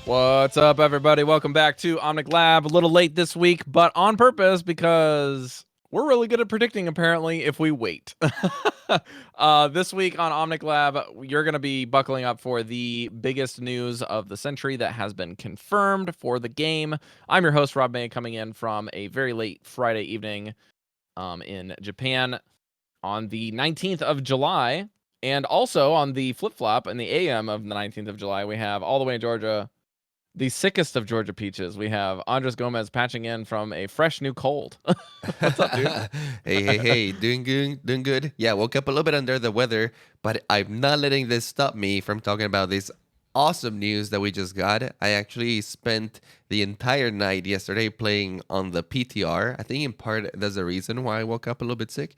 What's up, everybody? Welcome back to Omnic Lab. A little late this week, but on purpose because we're really good at predicting, apparently, if we wait. This week on Omnic Lab, you're going to be buckling up for the biggest news of the century that has been confirmed for the game. I'm your host, Rob May, coming in from a very late Friday evening in Japan on the 19th of July. And also on the flip-flop in the AM of the 19th of July, we have all the way in Georgia, the sickest of Georgia peaches. We have Andres Gomez patching in from a fresh new cold. What's up, dude? Hey, doing good. Yeah, woke up a little bit under the weather, but I'm not letting this stop me from talking about this awesome news that we just got. I actually spent the entire night yesterday playing on the PTR. I think in part that's the reason why I woke up a little bit sick.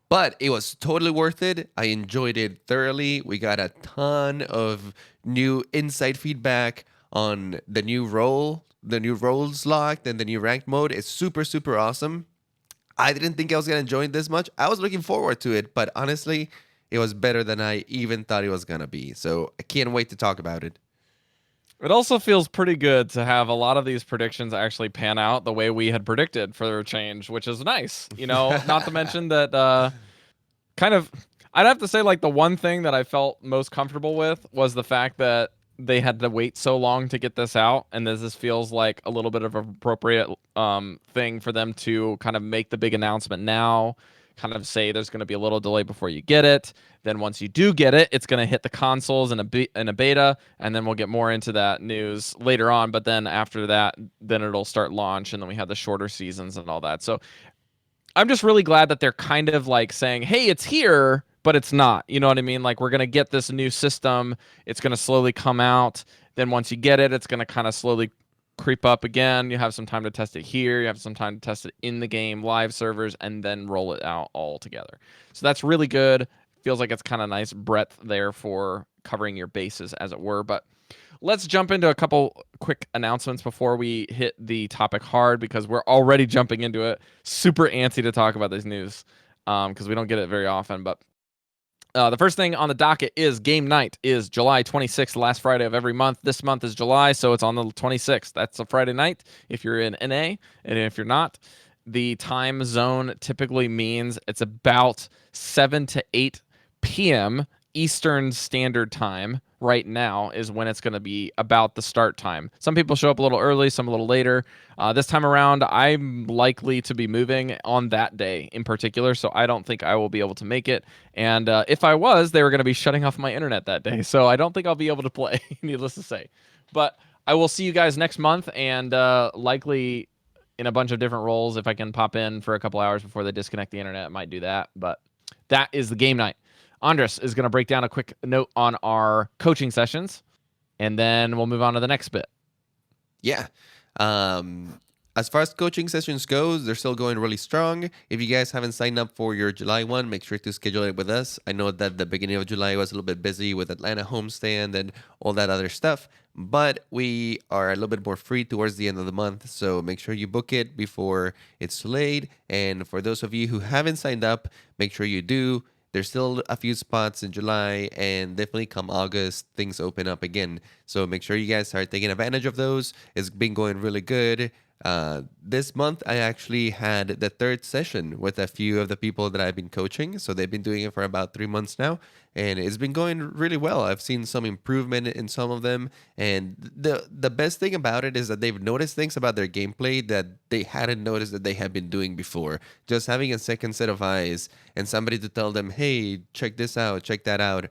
But it was totally worth it. I enjoyed it thoroughly. We got a ton of new insight feedback on the new role, the new roles locked, and the new ranked mode. It's super awesome. I didn't think I was gonna enjoy it this much. I was looking forward to it, but honestly, it was better than I even thought it was gonna be. So I can't wait to talk about it. It also feels pretty good to have a lot of these predictions actually pan out the way we had predicted for a change, which is nice. Not to mention that kind of, I'd have to say, like, the one thing that I felt most comfortable with was the fact that they had to wait so long to get this out, and this feels like a little bit of an appropriate thing for them to kind of make the big announcement now, kind of say there's going to be a little delay before you get it. Then once you do get it, it's going to hit the consoles in a beta, and then we'll get more into that news later on. But then after that, then it'll start launch, and then we have the shorter seasons and all that. So I'm just really glad that they're kind of like saying, hey, it's here, but it's not. You know what I mean? Like, we're going to get this new system. It's going to slowly come out. Then once you get it, it's going to kind of slowly creep up again. You have some time to test it here. You have some time to test it in the game, live servers, and then roll it out all together. So that's really good. Feels like it's kind of nice breadth there for covering your bases, as it were. But let's jump into a couple quick announcements before we hit the topic hard, because we're already jumping into it. Super antsy to talk about this news because we don't get it very often. But the first thing on the docket is game night is July 26th, the last Friday of every month. This month is July, so it's on the 26th. That's a Friday night if you're in NA, and if you're not, the time zone typically means it's about 7 to 8 p.m. Eastern Standard Time right now is when it's going to be about the start time. Some people show up a little early, some a little later. This time around, I'm likely to be moving on that day in particular, so I don't think I will be able to make it. And if I was, they were going to be shutting off my internet that day, so I don't think I'll be able to play, needless to say. But I will see you guys next month, and likely in a bunch of different roles. If I can pop in for a couple hours before they disconnect the internet, I might do that. But that is the game night. Andres is going to break down a quick note on our coaching sessions, and then we'll move on to the next bit. Yeah. As far as coaching sessions goes, they're still going really strong. If you guys haven't signed up for your July one, make sure to schedule it with us. I know that the beginning of July was a little bit busy with Atlanta homestand and all that other stuff, but we are a little bit more free towards the end of the month, so make sure you book it before it's too late. And for those of you who haven't signed up, make sure you do. There's still a few spots in July, and definitely come August, things open up again. So make sure you guys start taking advantage of those. It's been going really good. This month, I actually had the third session with a few of the people that I've been coaching. So they've been doing it for about 3 months now, and it's been going really well. I've seen some improvement in some of them, and the best thing about it is that they've noticed things about their gameplay that they hadn't noticed that they had been doing before. Just having a second set of eyes and somebody to tell them, hey, check this out, check that out.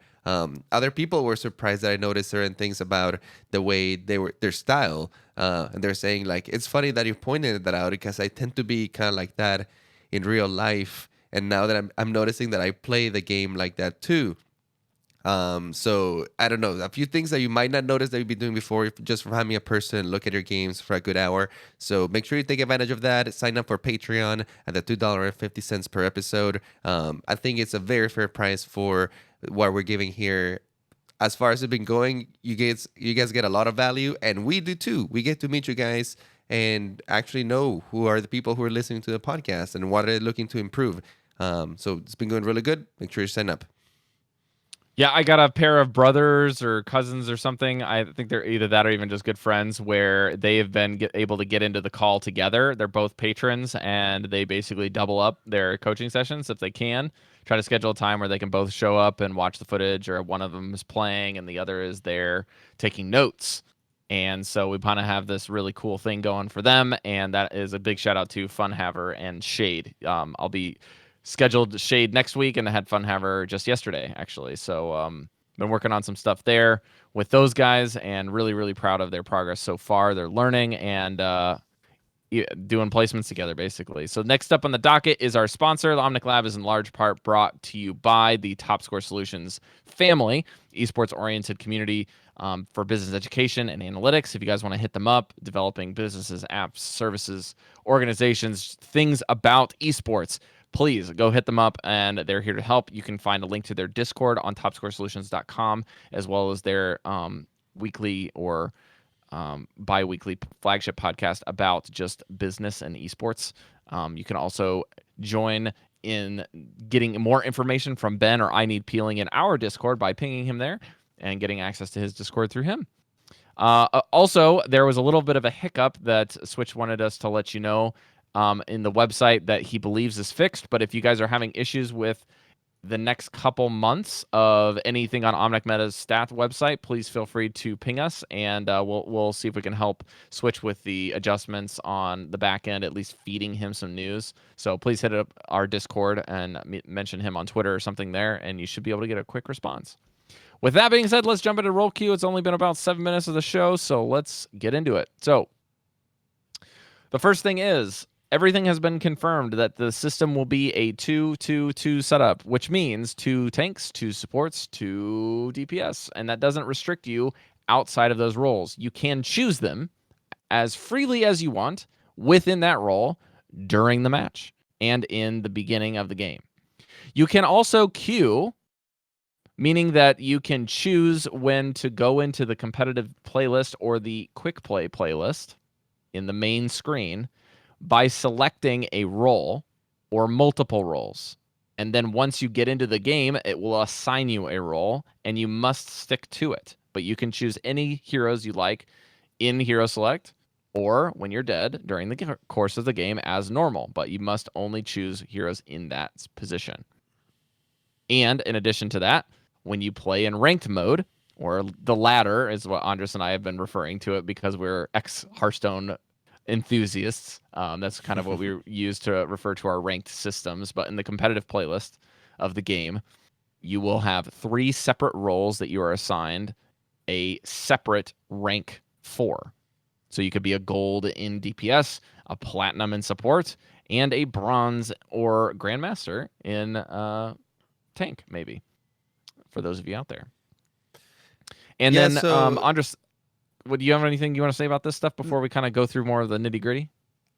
Other people were surprised that I noticed certain things about the way their style, and they're saying, like, it's funny that you pointed that out because I tend to be kind of like that in real life, and now that I'm noticing that I play the game like that too. So I don't know, a few things that you might not notice that you've been doing before, just from having a person look at your games for a good hour. So make sure you take advantage of that. Sign up for Patreon at the $2.50 per episode. I think it's a very fair price for what we're giving here. As far as it's been going, you guys get a lot of value, and we do too. We get to meet you guys and actually know who are the people who are listening to the podcast and what are they looking to improve. So it's been going really good. Make sure you sign up. Yeah, I got a pair of brothers or cousins or something. I think they're either that or even just good friends where they have been able to get into the call together. They're both patrons and they basically double up their coaching sessions if they can. Try to schedule a time where they can both show up and watch the footage, or one of them is playing and the other is there taking notes. And so we kind of have this really cool thing going for them. And that is a big shout out to Funhaver and Shade. I'll be scheduled Shade next week, and I had Funhaver just yesterday, actually. So been working on some stuff there with those guys, and really, really proud of their progress so far. They're learning and doing placements together, basically. So next up on the docket is our sponsor. The Omnic Lab is in large part brought to you by the Top Score Solutions family, esports-oriented community for business education and analytics. If you guys want to hit them up, developing businesses, apps, services, organizations, things about esports, please go hit them up, and they're here to help. You can find a link to their Discord on topscoresolutions.com, as well as their weekly or bi-weekly flagship podcast about just business and esports. You can also join in getting more information from Ben or I Need Peeling in our Discord by pinging him there and getting access to his Discord through him. Also, there was a little bit of a hiccup that Switch wanted us to let you know in the website that he believes is fixed. But if you guys are having issues with the next couple months of anything on Omnic Meta's stat website, please feel free to ping us, and we'll see if we can help Switch with the adjustments on the back end, at least feeding him some news. So please hit up our Discord and mention him on Twitter or something there, and you should be able to get a quick response. With that being said, let's jump into roll queue. It's only been about 7 minutes of the show, so let's get into it. So the first thing is, everything has been confirmed that the system will be a 2-2-2 setup, which means 2 tanks, 2 supports, 2 DPS, and that doesn't restrict you outside of those roles. You can choose them as freely as you want within that role during the match and in the beginning of the game. You can also queue, meaning that you can choose when to go into the competitive playlist or the quick play playlist in the main screen by selecting a role or multiple roles. And then once you get into the game, it will assign you a role, and you must stick to it. But you can choose any heroes you like in Hero Select or when you're dead during the course of the game as normal. But you must only choose heroes in that position. And in addition to that, when you play in ranked mode, or the ladder is what Andres and I have been referring to it because we're ex-Hearthstone enthusiasts. That's kind of what we use to refer to our ranked systems. But in the competitive playlist of the game, you will have 3 separate roles that you are assigned a separate rank for. So you could be a gold in DPS, a platinum in support, and a bronze or grandmaster in tank, maybe, for those of you out there. And Yeah, then, so Andres, do you have anything you want to say about this stuff before we kind of go through more of the nitty gritty?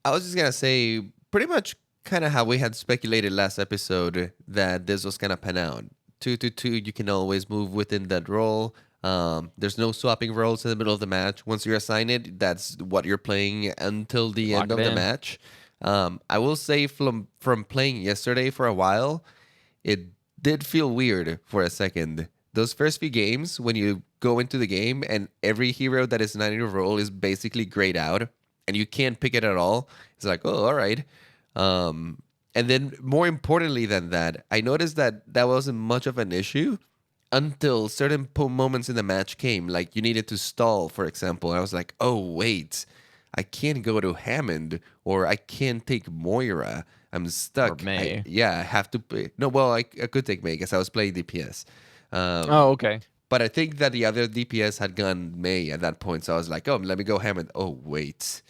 I was just gonna say pretty much kind of how we had speculated last episode that this was gonna pan out. 2-2-2, you can always move within that role. There's no swapping roles in the middle of the match. Once you're assigned it, that's what you're playing until the Lock end it of the in. match. I will say from playing yesterday for a while, it did feel weird for a second. Those first few games, when you go into the game and every hero that is not in your role is basically grayed out and you can't pick it at all, it's like, oh, all right. And then more importantly than that, I noticed that that wasn't much of an issue until certain moments in the match came. Like you needed to stall, for example. I was like, oh, wait, I can't go to Hammond or I can't take Moira. I'm stuck. Or May. I have to play. No, well, I could take May because I was playing DPS. Oh, okay. But I think that the other DPS had gone May at that point. So I was like, oh, let me go Hammond. Oh, wait,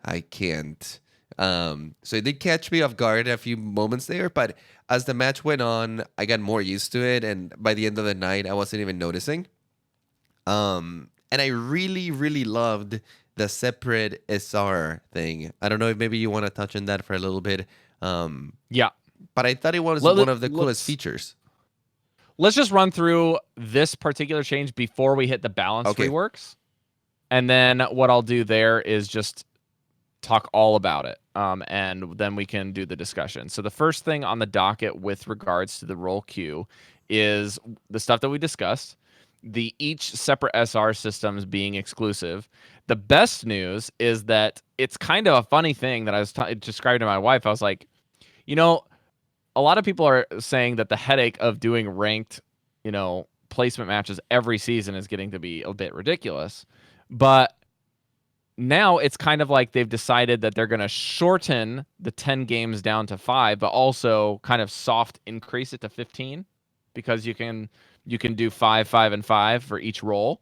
I can't. So it did catch me off guard a few moments there. But as the match went on, I got more used to it. And by the end of the night, I wasn't even noticing. And I really, really loved the separate SR thing. I don't know if maybe you want to touch on that for a little bit. Yeah. But I thought it was Let- one of the coolest let's- features. Let's just run through this particular change before we hit the balance Okay. reworks. And then what I'll do there is just talk all about it. And then we can do the discussion. So the first thing on the docket with regards to the role queue is the stuff that we discussed, the each separate SR systems being exclusive. The best news is that it's kind of a funny thing that I was describing to my wife. I was like, you know, a lot of people are saying that the headache of doing ranked, placement matches every season is getting to be a bit ridiculous. But now it's kind of like they've decided that they're going to shorten the 10 games down to 5, but also kind of soft increase it to 15 because you can do 5, 5 and 5 for each role,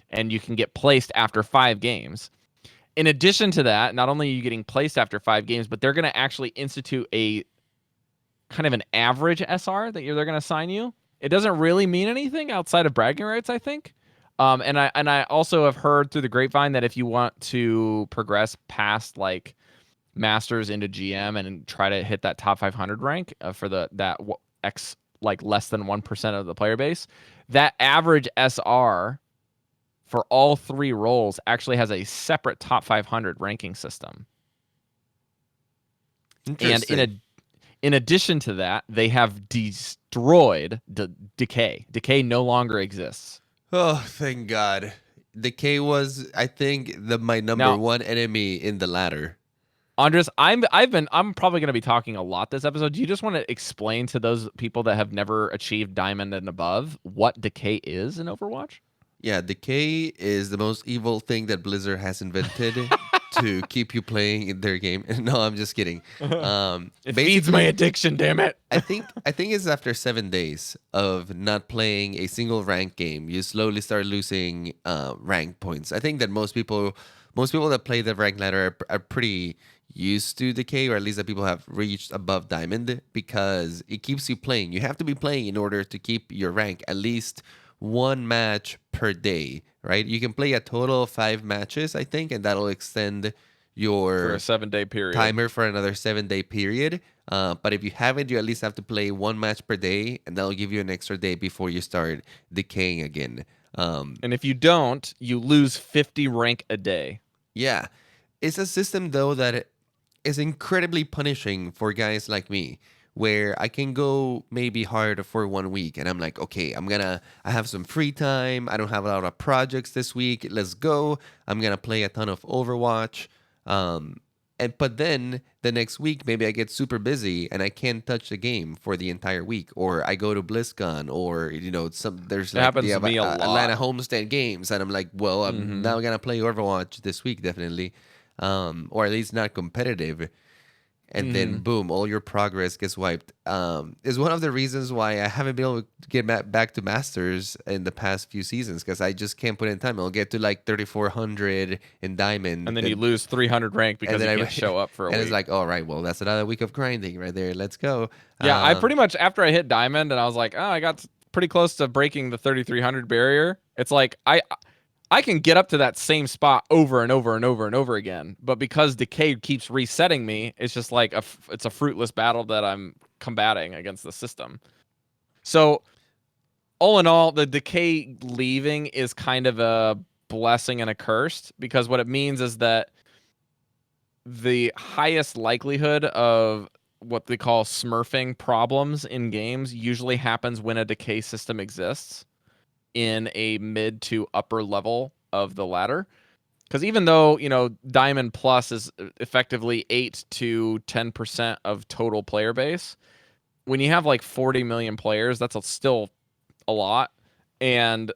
and you can get placed after 5 games. In addition to that, not only are you getting placed after 5 games, but they're going to actually institute a kind of an average SR that they're going to assign you. It doesn't really mean anything outside of bragging rights, I think. And I also have heard through the grapevine that if you want to progress past like masters into GM and try to hit that top 500 rank for that X like less than 1% of the player base, that average SR for all 3 roles actually has a separate top 500 ranking system. And in addition to that, they have destroyed Decay. Decay no longer exists. Oh, thank God. Decay was, I think, my number one enemy in the ladder. Andres, I'm probably going to be talking a lot this episode. Do you just want to explain to those people that have never achieved Diamond and above what Decay is in Overwatch? Yeah, Decay is the most evil thing that Blizzard has invented to keep you playing in their game. No, I'm just kidding. It feeds my addiction, damn it. I think it's after 7 days of not playing a single ranked game, you slowly start losing rank points. I think that most people that play the rank ladder are pretty used to Decay, or at least that people have reached above Diamond, because it keeps you playing. You have to be playing in order to keep your rank at least 1 match per day, right? You can play a total of 5 matches, I think, and that'll extend your for a 7-day period timer for another 7-day period. But if you haven't, you at least have to play 1 match per day, and that'll give you an extra day before you start decaying again. And if you don't, you lose 50 rank a day. Yeah. It's a system, though, that is incredibly punishing for guys like me, where I can go maybe hard for 1 week and I'm like, okay, I have some free time. I don't have a lot of projects this week. Let's go. I'm going to play a ton of Overwatch. But then the next week, maybe I get super busy and I can't touch the game for the entire week, or I go to BlizzCon, or there's like happens to me a lot. Atlanta homestand games, and I'm like, well, I'm now gonna play Overwatch this week definitely, or at least not competitive. And then boom, all your progress gets wiped. Is one of the reasons why I haven't been able to get back to Masters in the past few seasons, because I just can't put in time. I'll get to like 3,400 in Diamond, and then you lose 300 rank because you can't show up for a week. And it's like, all right, well, that's another week of grinding right there. Let's go. Yeah, I pretty much, after I hit Diamond and I was like, oh, I got pretty close to breaking the 3,300 barrier. It's like I can get up to that same spot over and over and over and over again, but because Decay keeps resetting me, it's just like it's a fruitless battle that I'm combating against the system. So, all in all, the Decay leaving is kind of a blessing and a curse, because what it means is that the highest likelihood of what they call smurfing problems in games usually happens when a Decay system exists in a mid to upper level of the ladder. Because even though, Diamond Plus is effectively 8 to 10% of total player base, when you have like 40 million players, that's still a lot. And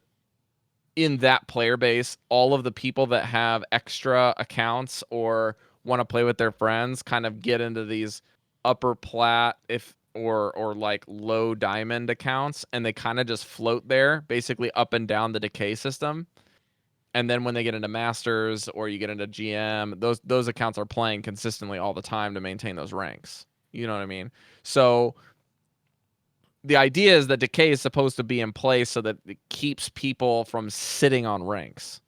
in that player base, all of the people that have extra accounts or want to play with their friends kind of get into these upper plat or like low diamond accounts, and they kind of just float there, basically up and down the Decay system. And then when they get into Masters or you get into GM, those accounts are playing consistently all the time to maintain those ranks. You know what I mean? So the idea is that Decay is supposed to be in place so that it keeps people from sitting on ranks.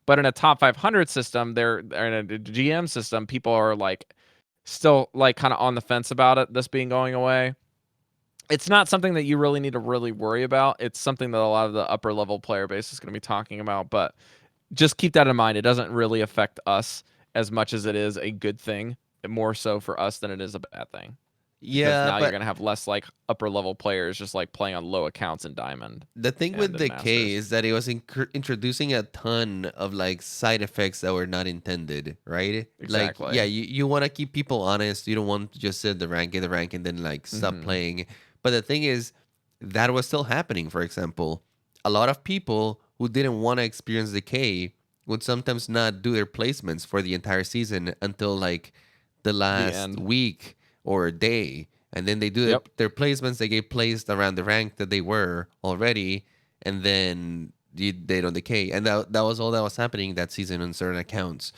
But in a top 500 system, they're in a GM system, people are like still like kind of on the fence about it, this being going away. It's not something that you really need to really worry about. It's something that a lot of the upper level player base is going to be talking about, but just keep that in mind. It doesn't really affect us as much as it is a good thing, more so for us than it is a bad thing. because Yeah, now you're but gonna have less like upper level players just like playing on low accounts in Diamond the thing and with in Decay Masters. is that it was introducing a ton of like side effects that were not intended, right? Like, yeah, Exactly. you want to keep people honest. You don't want to just set the rank, and then like stop Hmm. playing. But the thing is, that was still happening. For example, a lot of people who didn't want to experience Decay would sometimes not do their placements for the entire season until like the The last end. week or day, and then they do Yep. their placements. They get placed around the rank that they were already, and then they don't decay. And that was all that was happening that season on certain accounts.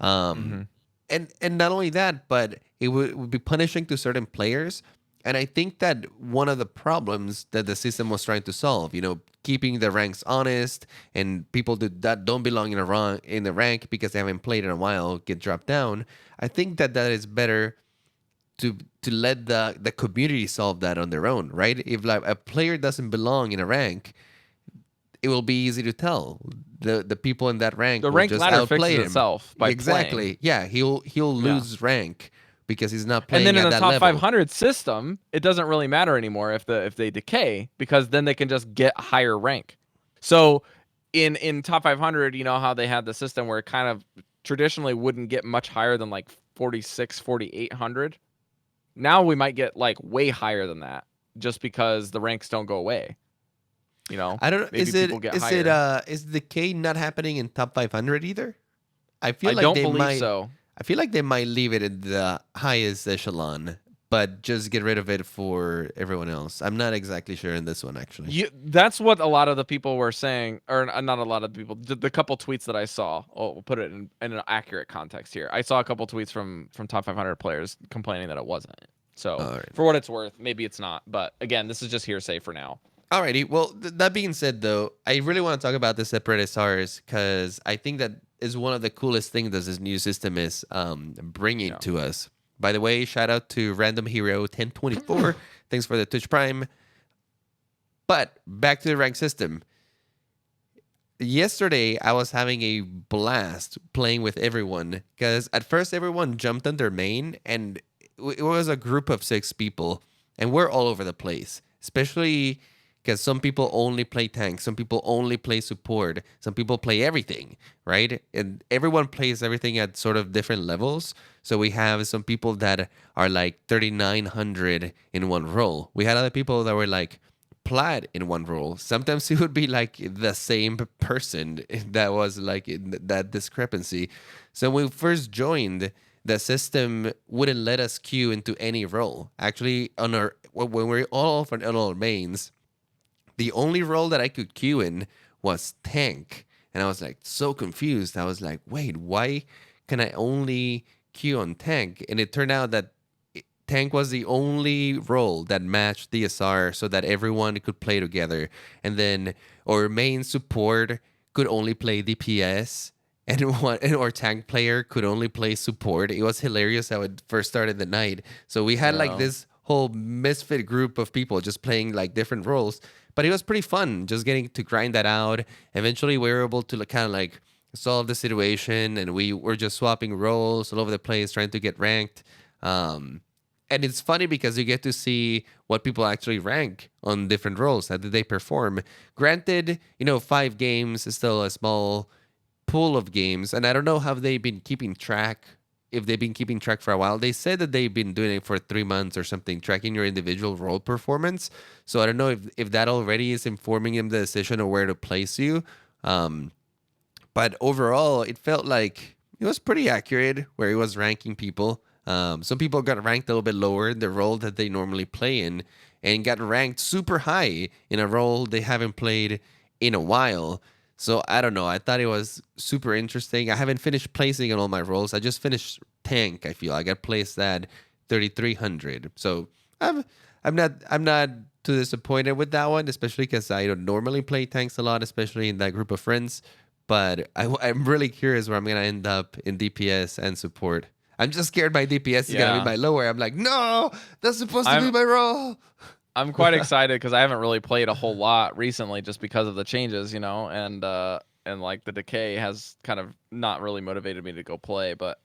Um, Hmm. and not only that, but it would be punishing to certain players. And I think that one of the problems that the system was trying to solve, keeping the ranks honest, and people that don't belong in the rank because they haven't played in a while get dropped down. I think that is better to let the community solve that on their own, right? If like a player doesn't belong in a rank, it will be easy to tell. The people in that rank The will rank just ladder outplay fixes him. itself by playing. Exactly. Yeah, he'll Yeah. lose rank because he's not And then playing in at the that top level. 500 system, it doesn't really matter anymore if they decay because then they can just get higher rank. So in top 500, you know how they had the system where it kind of traditionally wouldn't get much higher than like 46, 4800. Now we might get like way higher than that just because the ranks don't go away, you know? I don't. Maybe people get Is it higher. is the K not happening in top 500 either? I feel I like don't they believe might. so. I feel like they might leave it in the highest echelon, but just get rid of it for everyone else. I'm not exactly sure in this one actually. That's what a lot of the people were saying, or not a lot of people. The couple tweets that I saw, we'll put it in an accurate context here. I saw a couple tweets from top 500 players complaining that it wasn't. So All right. for what it's worth, maybe it's not. But again, this is just hearsay for now. Alrighty. Well, that being said, though, I really want to talk about the separate SRs because I think that is one of the coolest things that this new system is bringing Yeah. to us. By the way, shout out to Random Hero 1024. Thanks for the Twitch Prime. But back to the rank system. Yesterday, I was having a blast playing with everyone because at first everyone jumped on their main, and it was a group of 6 people, and we're all over the place, especially because some people only play tank, some people only play support, some people play everything, right? And everyone plays everything at sort of different levels. So we have some people that are like 3,900 in one role. We had other people that were like plat in one role. Sometimes it would be like the same person that was like in that discrepancy. So when we first joined, the system wouldn't let us queue into any role. Actually, when we're all on our mains, the only role that I could queue in was tank. And I was like so confused. I was like, wait, why can I only queue on tank? And it turned out that tank was the only role that matched DSR so that everyone could play together. And then our main support could only play DPS. And our tank player could only play support. It was hilarious how it first started the night. So we had like Yeah. this whole misfit group of people just playing like different roles. But it was pretty fun just getting to grind that out. Eventually, we were able to kind of like solve the situation, and we were just swapping roles all over the place, trying to get ranked. And it's funny because you get to see what people actually rank on different roles. How did they perform? Granted, 5 games is still a small pool of games, and I don't know how they've been keeping track. If they've been keeping track for a while, they said that they've been doing it for 3 months or something, tracking your individual role performance. So I don't know if that already is informing him the decision of where to place you. But overall, it felt like it was pretty accurate where he was ranking people. Some people got ranked a little bit lower in the role that they normally play in, and got ranked super high in a role they haven't played in a while. So I don't know. I thought it was super interesting. I haven't finished placing in all my roles. I just finished tank. I feel I got placed at 3,300. So I'm not too disappointed with that one, especially because I don't normally play tanks a lot, especially in that group of friends. But I'm really curious where I'm gonna end up in DPS and support. I'm just scared my DPS is gonna be Yeah. my lower. I'm like, no, that's supposed to be I'm my role. I'm quite excited because I haven't really played a whole lot recently just because of the changes, and like the decay has kind of not really motivated me to go play, but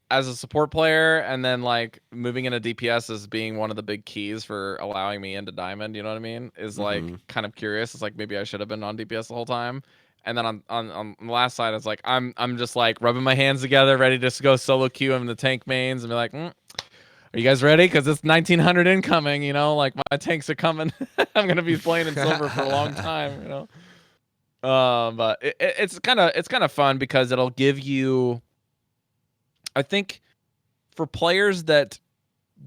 as a support player, and then like moving into DPS as being one of the big keys for allowing me into Diamond, you know what I mean? Is like Mm-hmm. kind of curious. It's like maybe I should have been on DPS the whole time. And then on the last side, it's like I'm just like rubbing my hands together, ready to go solo queue in the tank mains and be like, are you guys ready? Because it's 1900 incoming, you know, like my tanks are coming. I'm gonna be playing in silver for a long time, you know. But it's kind of fun because it'll give you, I think, for players that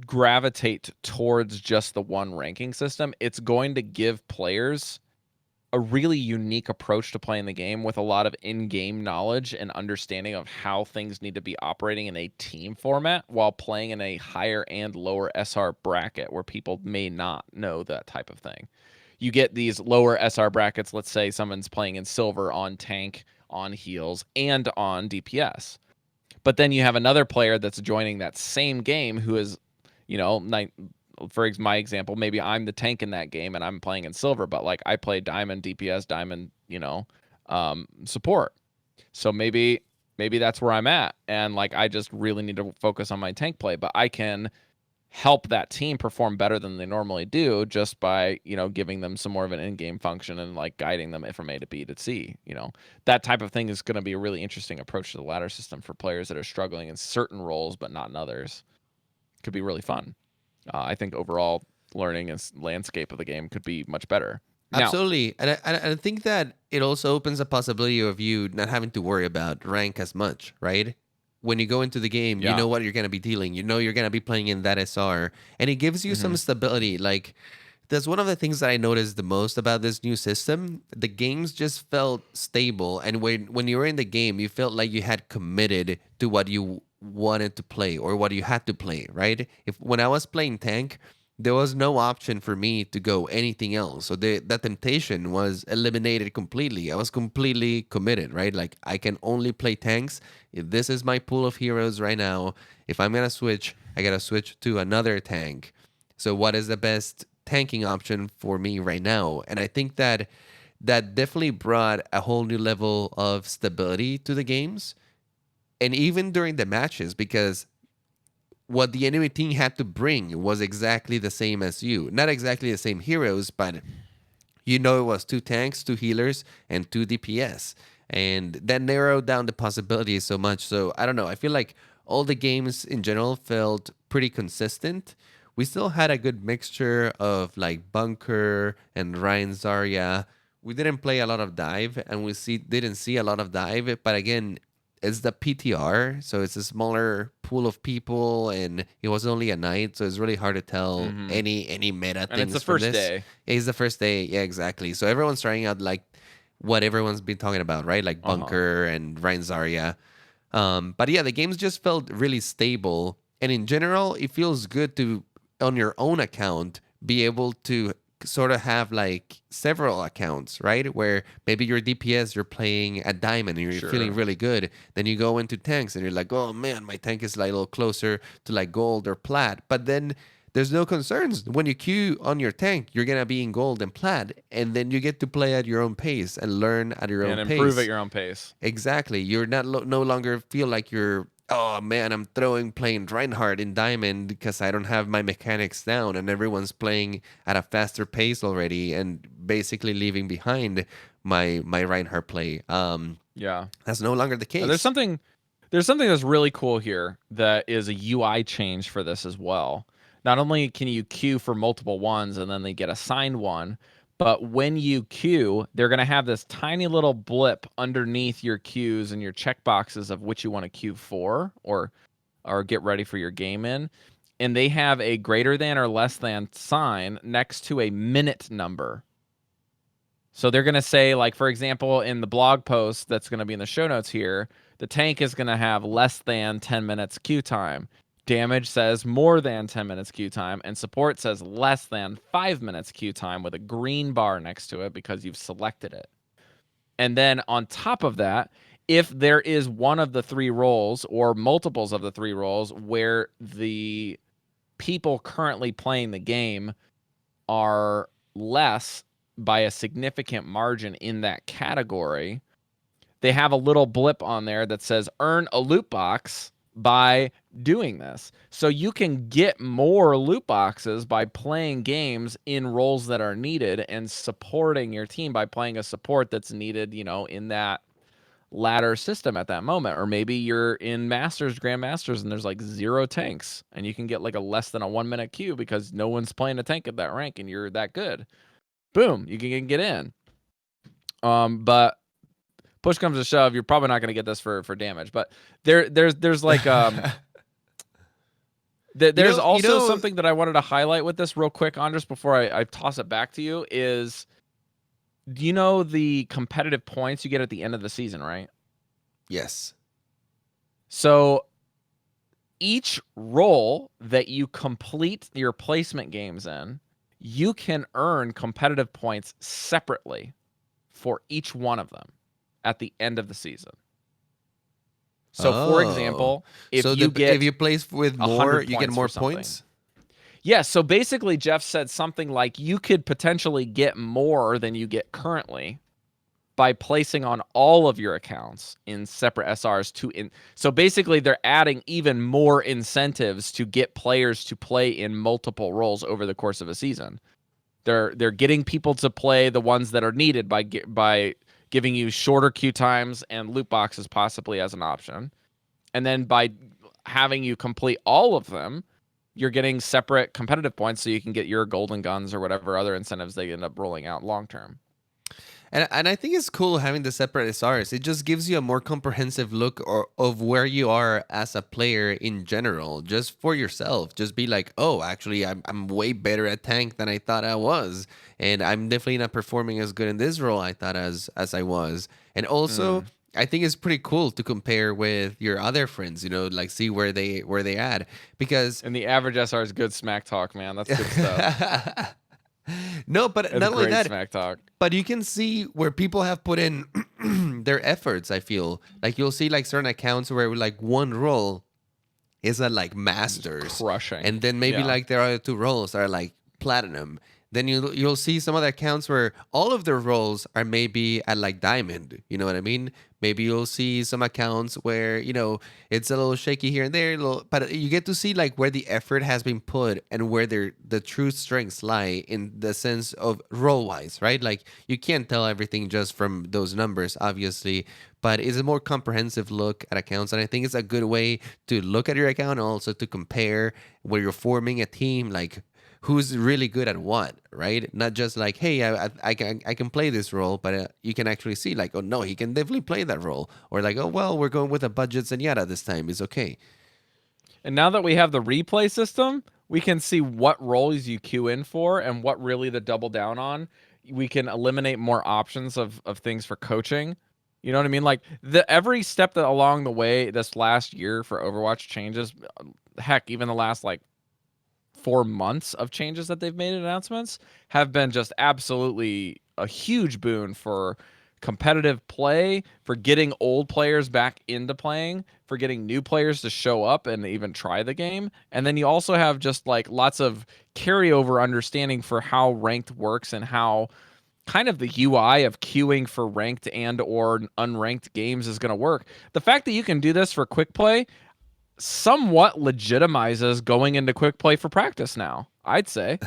gravitate towards just the one ranking system, it's going to give players a really unique approach to playing the game with a lot of in-game knowledge and understanding of how things need to be operating in a team format while playing in a higher and lower SR bracket where people may not know that type of thing. You get these lower SR brackets, let's say someone's playing in silver on tank, on heals, and on DPS. But then you have another player that's joining that same game who is, you know, for my example, maybe I'm the tank in that game and I'm playing in silver, but like I play diamond, DPS, diamond, you know, support. So maybe that's where I'm at, and like I just really need to focus on my tank play, but I can help that team perform better than they normally do just by, you know, giving them some more of an in-game function and like guiding them from A to B to C. You know, that type of thing is going to be a really interesting approach to the ladder system for players that are struggling in certain roles but not in others. Could be really fun. I think overall learning and landscape of the game could be much better. Now, Absolutely, and I think that it also opens a possibility of you not having to worry about rank as much, right? When you go into the game, you yeah. know what you're gonna be dealing. You know you're gonna be playing in that SR, and it gives you some Hmm. stability. Like that's one of the things that I noticed the most about this new system. The games just felt stable, and when you were in the game, you felt like you had committed to what you wanted to play or what you had to play, right? If when I was playing tank, there was no option for me to go anything else. So that temptation was eliminated completely. I was completely committed, right? Like I can only play tanks. If this is my pool of heroes right now, if I'm gonna switch, I gotta switch to another tank. So what is the best tanking option for me right now? And I think that that definitely brought a whole new level of stability to the games. And even during the matches, because what the enemy team had to bring was exactly the same as you. Not exactly the same heroes, but you know it was two tanks, two healers, and two DPS. And that narrowed down the possibilities so much. So I don't know. I feel like all the games in general felt pretty consistent. We still had a good mixture of like Bunker and Ryan Zarya. We didn't play a lot of dive, and didn't see a lot of dive. But again, it's the PTR, so it's a smaller pool of people, and it was only a night, so it's really hard to tell Hmm. any meta And it's the things from first this. day. It's the first day, yeah, exactly. So everyone's trying out like what everyone's been talking about, right? Like Uh-huh. Bunker and Ryan Zarya. But yeah, the games just felt really stable, and in general, it feels good to on your own account be able to sort of have like several accounts, right? Where maybe your DPS you're playing at diamond and you're feeling Sure. really good. Then you go into tanks and you're like, oh man, my tank is like a little closer to like gold or plat. But then there's no concerns. When you queue on your tank, you're gonna be in gold and plat, and then you get to play at your own pace and learn at your own And improve at pace. your own pace. Exactly. You're not no longer feel like you're oh man, I'm playing Reinhardt in Diamond because I don't have my mechanics down and everyone's playing at a faster pace already and basically leaving behind my Reinhardt play. Yeah. That's no longer the Now, there's case. something that's really cool here that is a UI change for this as well. Not only can you queue for multiple ones and then they get assigned one, but when you queue, they're going to have this tiny little blip underneath your queues and your checkboxes of which you want to queue for or get ready for your game in. And they have a greater than or less than sign next to a minute number. So they're going to say, like, for example, in the blog post that's going to be in the show notes here, the tank is going to have less than 10 minutes queue time. Damage says more than 10 minutes queue time, and support says less than 5 minutes queue time with a green bar next to it because you've selected it. And then on top of that, if there is one of the three roles or multiples of the three roles where the people currently playing the game are less by a significant margin in that category, they have a little blip on there that says earn a loot box by doing this. So you can get more loot boxes by playing games in roles that are needed and supporting your team by playing a support that's needed, in that ladder system at that moment. Or maybe you're in Masters, Grandmasters, and there's like 0 tanks, and you can get like a less than a 1-minute queue because no one's playing a tank at that rank and you're that good. Boom, you can get in. But push comes to shove, you're probably not going to get this for damage. But there's like there's also something that I wanted to highlight with this real quick, Andres, before I toss it back to you is, do you know the competitive points you get at the end of the season, right? Yes. So each role that you complete your placement games in, you can earn competitive points separately for each one of them at the end of the season. So, for example, if you place with more, you get more points? Yeah, so basically Jeff said something like you could potentially get more than you get currently by placing on all of your accounts in separate SRs so basically they're adding even more incentives to get players to play in multiple roles over the course of a season. They're getting people to play the ones that are needed by giving you shorter queue times and loot boxes possibly as an option. And then by having you complete all of them, you're getting separate competitive points so you can get your golden guns or whatever other incentives they end up rolling out long term. And I think it's cool having the separate SRs. It just gives you a more comprehensive look of where you are as a player in general, just for yourself. Just be like, oh, actually, I'm way better at tank than I thought I was, and I'm definitely not performing as good in this role I thought as I was. And also, I think it's pretty cool to compare with your other friends. Like see where they at, because and the average SR is good smack talk, man. That's good stuff. No, but it's not only that, smack talk. But you can see where people have put in their efforts. I feel like you'll see like certain accounts where like one role is at like masters, crushing, and then maybe like there are 2 roles that are like platinum. Then you'll see some other accounts where all of their roles are maybe at like diamond. You know what I mean? Maybe you'll see some accounts where it's a little shaky here and there, but you get to see like where the effort has been put and where the true strengths lie in the sense of role wise, right? Like you can't tell everything just from those numbers, obviously, but it's a more comprehensive look at accounts, and I think it's a good way to look at your account and also to compare where you're forming a team, like who's really good at what, right? Not just like, hey, I can play this role, but you can actually see like, oh no, he can definitely play that role, or like, oh well, we're going with a budget Zenyatta this time, it's okay. And now that we have the replay system, we can see what roles you queue in for and what really to double down on. We can eliminate more options of things for coaching. You know what I mean? Like every step that along the way this last year for Overwatch changes, heck, even the last like 4 months of changes that they've made in announcements have been just absolutely a huge boon for competitive play, for getting old players back into playing, for getting new players to show up and even try the game. And then you also have just like lots of carryover understanding for how ranked works and how kind of the UI of queuing for ranked and or unranked games is going to work. The fact that you can do this for quick play somewhat legitimizes going into quick play for practice now, I'd say.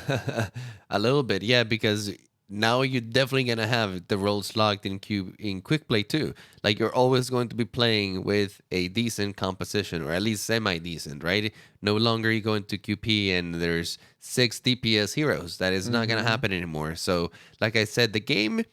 A little bit, yeah, because now you're definitely gonna have the roles locked in quick play too. Like you're always going to be playing with a decent composition, or at least semi-decent, right? No longer you go into QP and there's 6 DPS heroes. That is not gonna happen anymore. So like I said, the game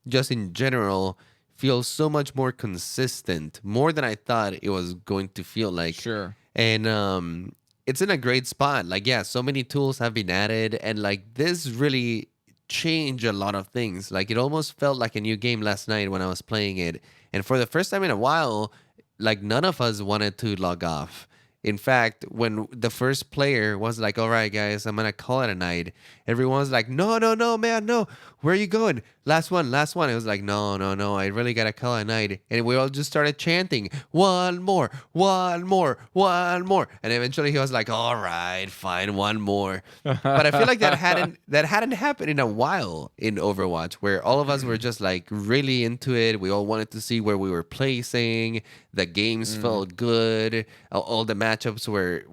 just in general feels so much more consistent, more than I thought it was going to feel like. Sure. And it's in a great spot. Like, yeah, so many tools have been added, and like this really changed a lot of things. Like it almost felt like a new game last night when I was playing it. And for the first time in a while, like none of us wanted to log off. In fact, when the first player was like, "All right, guys, I'm gonna call it a night," everyone's like, "No, no, no, man, no. Where are you going? Last one, last one." It was like, "No, no, no. I really gotta call it a night." And we all just started chanting, "One more, one more, one more." And eventually, he was like, "All right, fine, one more." But I feel like that hadn't happened in a while in Overwatch, where all of us were just like really into it. We all wanted to see where we were placing. The games felt good. All the matchups were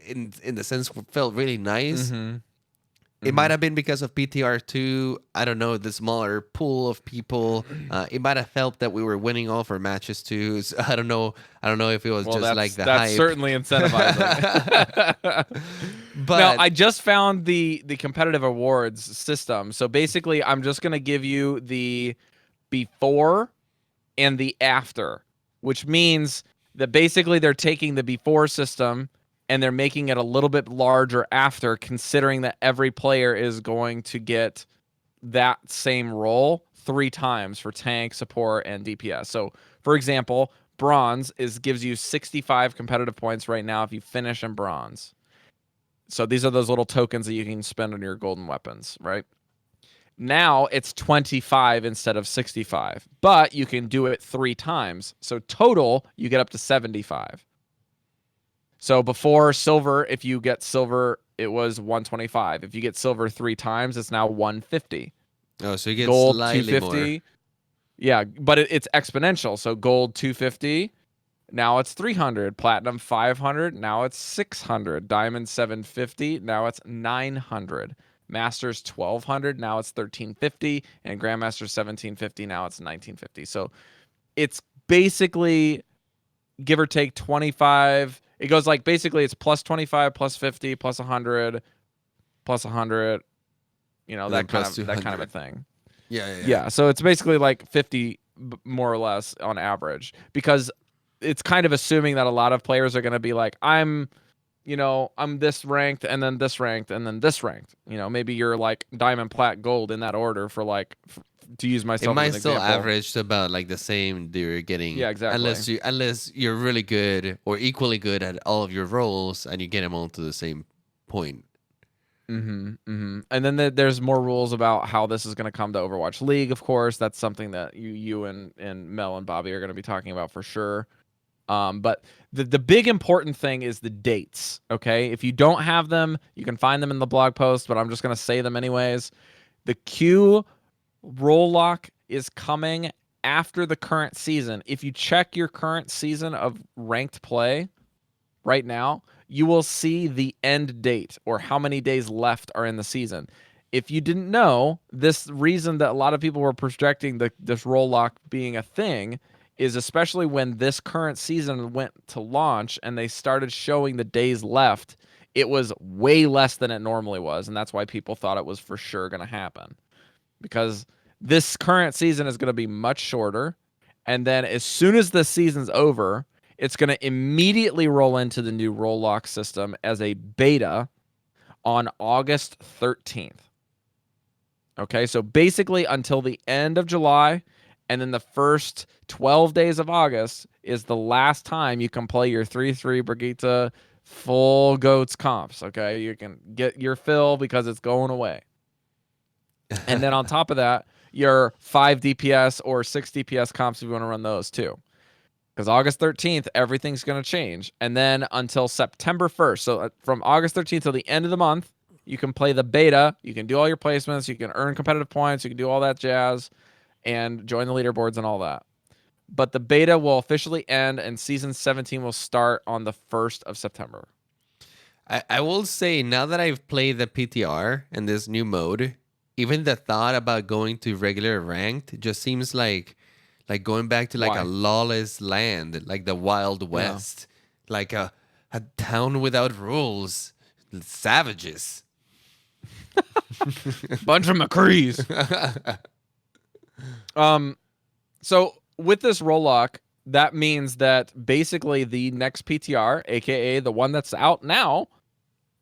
in the sense felt really nice. Mm-hmm. It might have been because of PTR2. I don't know, the smaller pool of people. It might have helped that we were winning all of our matches too. So I don't know. I don't know if it was Well, just like the that's hype. certainly incentivizing. Now, But I just found the competitive awards system. So basically, I'm just going to give you the before and the after, which means that basically they're taking the before system and they're making it a little bit larger after, considering that every player is going to get that same role 3 times for tank, support, and DPS. So, for example, bronze gives you 65 competitive points right now if you finish in bronze. So these are those little tokens that you can spend on your golden weapons, right? Now it's 25 instead of 65, but you can do it 3 times. So total, you get up to 75. So before silver, if you get silver, it was 125. If you get silver 3 times, it's now 150. oh, so you get Gold slightly more. 250. Yeah, but it's exponential. So gold 250, now it's 300. Platinum 500, now it's 600. Diamond 750, now it's 900. Masters 1200, now it's 1350, and Grandmaster 1750, now it's 1950. So it's basically give or take 25. It goes like basically it's plus 25, plus 50, plus 100, plus 100. You know, And then that kind plus of that kind of 200. a thing. Yeah. Yeah, so it's basically like 50 more or less on average, because it's kind of assuming that a lot of players are going to be like, I'm this ranked and then this ranked and then this ranked. Maybe you're like diamond, plat, gold in that order for like to use It myself as might an still example. average to about like the same that you're getting. Yeah, exactly. Unless you're really good or equally good at all of your roles and you get them all to the same point. And then there's more rules about how this is going to come to Overwatch League. Of course, that's something that you and Mel and Bobby are going to be talking about for sure. But the big important thing is the dates. Okay, if you don't have them, you can find them in the blog post, but I'm just going to say them anyways. The Q roll lock is coming after the current season. If you check your current season of ranked play right now, you will see the end date or how many days left are in the season. If you didn't know, this reason that a lot of people were projecting this roll lock being a thing is especially when this current season went to launch and they started showing the days left, it was way less than it normally was. And that's why people thought it was for sure going to happen, because this current season is going to be much shorter. And then as soon as the season's over, it's going to immediately roll into the new roll lock system as a beta on August 13th. Okay, so basically until the end of July, and then the first 12 days of August is the last time you can play your 3-3 Brigitte full goats comps. Okay, you can get your fill because it's going away. And then on top of that, your 5 DPS or 6 DPS comps if you want to run those too. Because August 13th, everything's going to change. And then until September 1st, so from August 13th till the end of the month, you can play the beta. You can do all your placements. You can earn competitive points. You can do all that jazz and join the leaderboards and all that. But the beta will officially end and season 17 will start on the 1st of September. I will say, now that I've played the PTR and this new mode, even the thought about going to regular ranked just seems like going back to like Why? a lawless land, like the Wild West, like a town without rules, savages. Bunch of McCrees. So with this roll lock, that means that basically the next PTR, aka the one that's out now,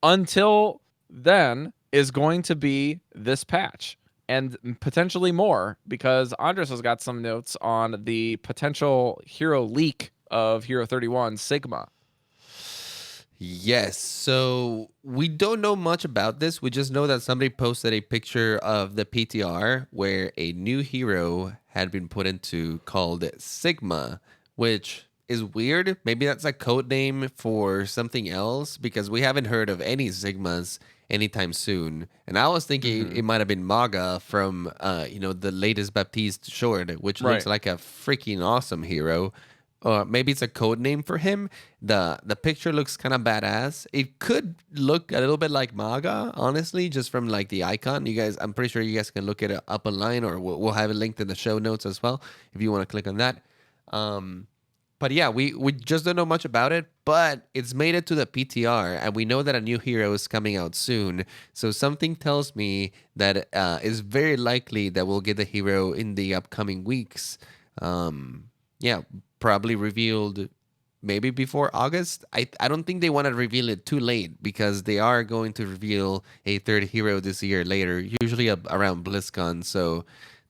until then is going to be this patch and potentially more, because Andres has got some notes on the potential hero leak of Hero 31 Sigma. Yes. So we don't know much about this. We just know that somebody posted a picture of the PTR where a new hero had been put into called Sigma, which is weird. Maybe that's a code name for something else because we haven't heard of any Sigmas anytime soon. And I was thinking Hmm. it might have been Maga from the latest Baptiste short, which looks Right. like a freaking awesome hero. Maybe it's a code name for him. The picture looks kind of badass. It could look a little bit like Maga, honestly, just from like the icon. You guys, I'm pretty sure you guys can look it up online, or we'll have it linked in the show notes as well if you want to click on that. Um, but yeah, we just don't know much about it, but it's made it to the PTR, and we know that a new hero is coming out soon. So something tells me that it's very likely that we'll get the hero in the upcoming weeks. Yeah, probably revealed maybe before August. I don't think they want to reveal it too late because they are going to reveal a third hero this year later, usually around BlizzCon. So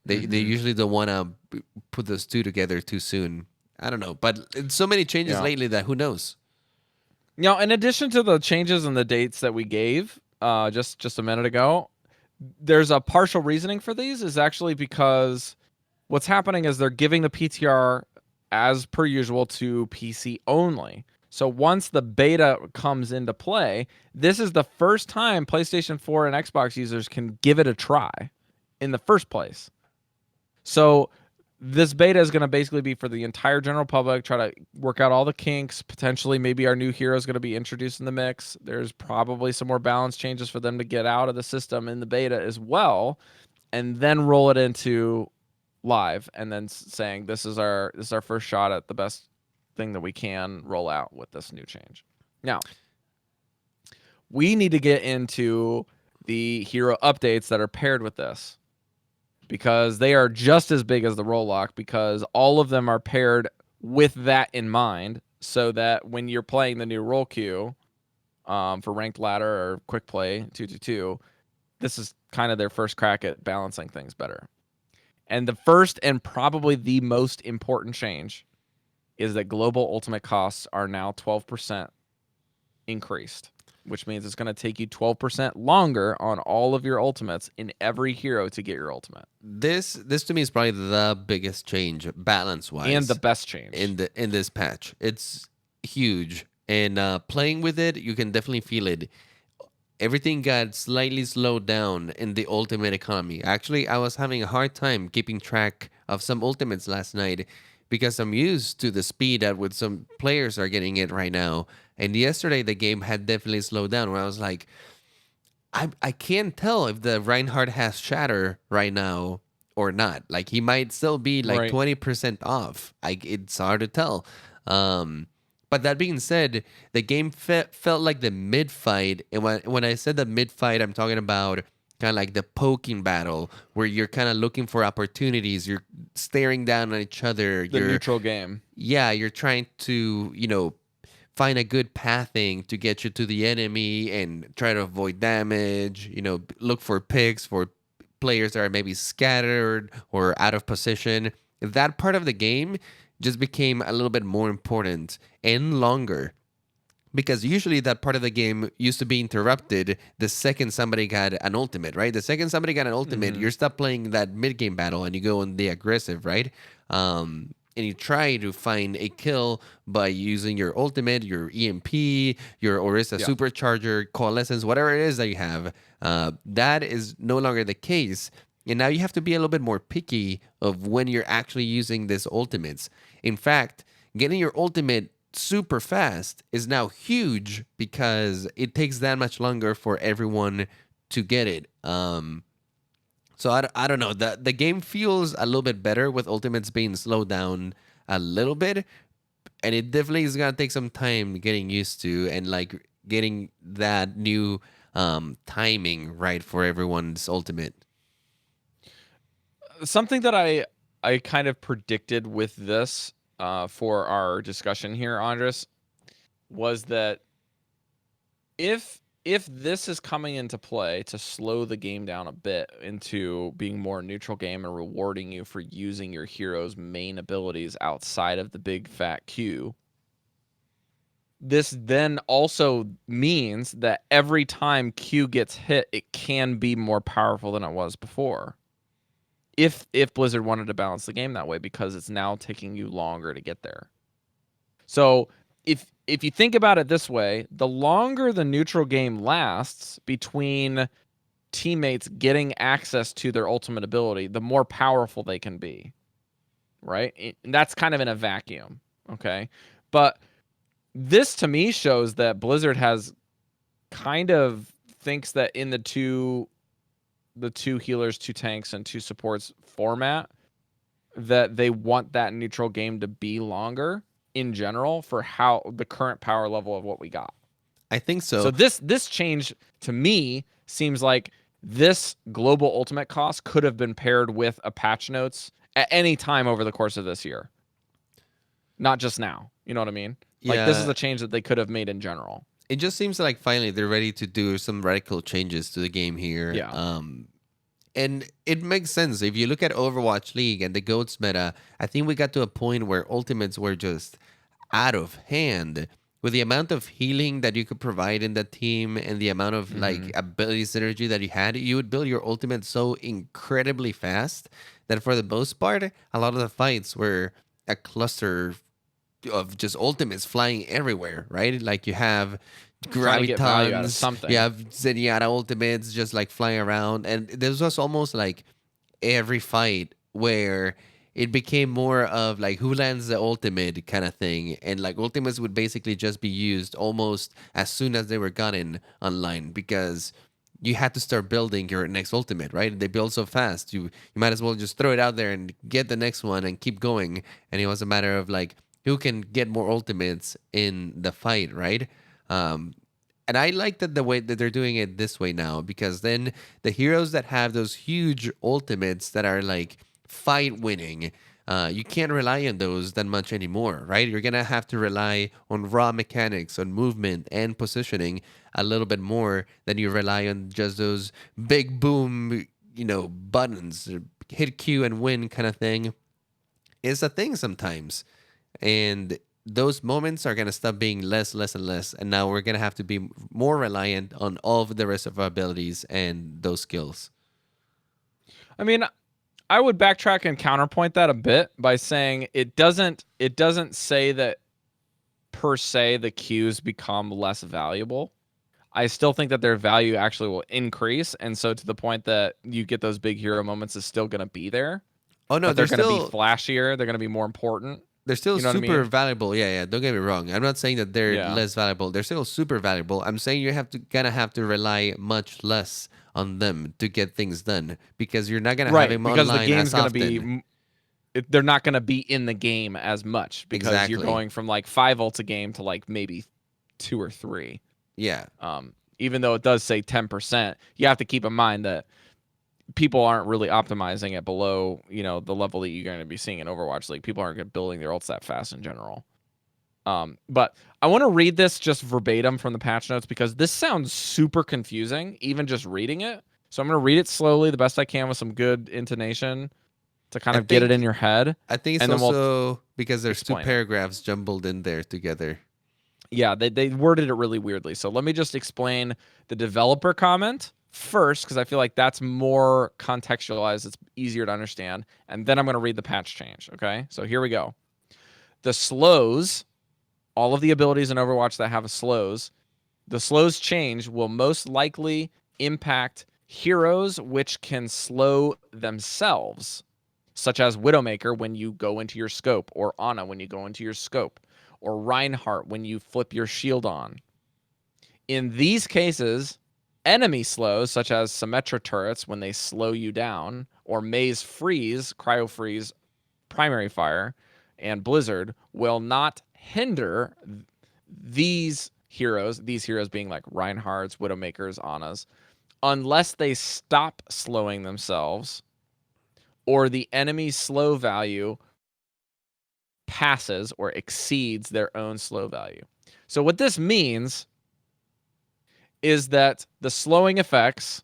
they Hmm. usually don't want to put those two together too soon. I don't know, but it's so many changes Yeah. lately that who knows? Now, in addition to the changes and the dates that we gave just a minute ago, there's a partial reasoning for these is actually because what's happening is they're giving the PTR as per usual to PC only. So once the beta comes into play, this is the first time PlayStation 4 and Xbox users can give it a try in the first place. So this beta is going to basically be for the entire general public, try to work out all the kinks. Potentially, maybe our new hero is going to be introduced in the mix. There's probably some more balance changes for them to get out of the system in the beta as well, and then roll it into live, and then saying this is our first shot at the best thing that we can roll out with this new change. Now, we need to get into the hero updates that are paired with this because they are just as big as the roll lock because all of them are paired with that in mind so that when you're playing the new roll queue for ranked ladder or quick play 222, this is kind of their first crack at balancing things better. And the first and probably the most important change is that global ultimate costs are now 12% increased, which means it's going to take you 12% longer on all of your ultimates in every hero to get your ultimate. This to me is probably the biggest change balance And the wise best change. in this patch. It's huge, and playing with it, you can definitely feel it. Everything got slightly slowed down in the ultimate economy. Actually, I was having a hard time keeping track of some ultimates last night because I'm used to the speed at which some players are getting it right now. And yesterday, the game had definitely slowed down where I was like, I can't tell if the Reinhardt has shatter right now or not. Like he might still be like Right. 20% off. It's hard to tell. But that being said, the game felt like the mid fight. And when I said the mid fight, I'm talking about kind of like the poking battle where you're kind of looking for opportunities. You're staring down at each other. The neutral game. You're trying to, find a good pathing to get you to the enemy and try to avoid damage, look for picks for players that are maybe scattered or out of position. That part of the game just became a little bit more important and longer because usually that part of the game used to be interrupted the second somebody got an ultimate, right? The second somebody got an ultimate, Hmm. you're stop playing that mid game battle and you go on the aggressive, right? And you try to find a kill by using your ultimate, your EMP, your Orisa Yeah. supercharger, coalescence, whatever it is that you have. That is no longer the case. And now you have to be a little bit more picky of when you're actually using these ultimates. In fact, getting your ultimate super fast is now huge because it takes that much longer for everyone to get it. So I don't know. The game feels a little bit better with ultimates being slowed down a little bit, and it definitely is gonna take some time getting used to and like getting that new timing right for everyone's ultimate. Something that I kind of predicted with this for our discussion here, Andres, was that if this is coming into play to slow the game down a bit into being more neutral game and rewarding you for using your hero's main abilities outside of the big fat queue, this then also means that every time Q gets hit, it can be more powerful than it was before. If Blizzard wanted to balance the game that way, because it's now taking you longer to get there. So if you think about it this way, the longer the neutral game lasts between teammates getting access to their ultimate ability, the more powerful they can be. Right? And that's kind of in a vacuum. Okay. But this to me shows that Blizzard has kind of thinks that in the two healers, 2 tanks, and 2 supports format, that they want that neutral game to be longer in general for how the current power level of what we got. I think so. So this change to me seems like this global ultimate cost could have been paired with a patch notes at any time over the course of this year. Not just now. You know what I mean? Yeah. Like, this is a change that they could have made in general. It just seems like finally they're ready to do some radical changes to the game here. Yeah. And it makes sense. If you look at Overwatch League and the GOATS meta, I think we got to a point where ultimates were just out of hand. With the amount of healing that you could provide in that team and the amount of like ability synergy that you had, you would build your ultimate so incredibly fast that for the most part, a lot of the fights were a cluster of just ultimates flying everywhere, right? Like you have Trying to get value out of Gravitons, something. you have Zenyatta ultimates just like flying around. And this was almost like every fight where it became more of like who lands the ultimate kind of thing. And like ultimates would basically just be used almost as soon as they were gotten online because you had to start building your next ultimate, right? They build so fast. You might as well just throw it out there and get the next one and keep going. And it was a matter of like who can get more ultimates in the fight, right? And I like that the way that they're doing it this way now, because then the heroes that have those huge ultimates that are like fight winning, you can't rely on those that much anymore, right? You're gonna have to rely on raw mechanics, on movement and positioning a little bit more than you rely on just those big boom, buttons, hit Q and win kind of thing. Is a thing sometimes, and those moments are going to stop being less and less, and now we're going to have to be more reliant on all of the rest of our abilities and those skills. I mean, I would backtrack and counterpoint that a bit by saying it doesn't say that per se the Qs become less valuable. I still think that their value actually will increase, and so to the point that you get those big hero moments is still going to be there. Oh no, but they're going to be flashier. They're going to be more important. They're still super I mean? valuable. Yeah. Don't get me wrong. I'm not saying that they're Yeah. less valuable. They're still super valuable. I'm saying you gonna have to rely much less on them to get things done because you're not gonna have them because online the game's as going often. to be. They're not going to be in the game as much because Exactly. you're going from like 5 ults a game to like maybe 2 or 3. Yeah. Even though it does say 10%, you have to keep in mind that people aren't really optimizing it below, the level that you're going to be seeing in Overwatch League. People aren't building their ults that fast in general. But I want to read this just verbatim from the patch notes because this sounds super confusing, even just reading it. So I'm going to read it slowly, the best I can with some good intonation to kind of get it in your head. I think it's and then also because there's 2 explain it. paragraphs jumbled in there together. Yeah, they worded it really weirdly. So let me just explain the developer comment first, because I feel like that's more contextualized. It's easier to understand. And then I'm going to read the patch change. Okay, so here we go. The slows, all of the abilities in Overwatch that have slows, the slows change will most likely impact heroes which can slow themselves, such as Widowmaker when you go into your scope, or Ana when you go into your scope, or Reinhardt when you flip your shield on. In these cases, enemy slows, such as Symmetra turrets when they slow you down, or Maze freeze, cryo freeze, primary fire, and Blizzard will not hinder these heroes being like Reinhardt's, Widowmakers, Ana's, unless they stop slowing themselves or the enemy's slow value passes or exceeds their own slow value. So what this means is that the slowing effects,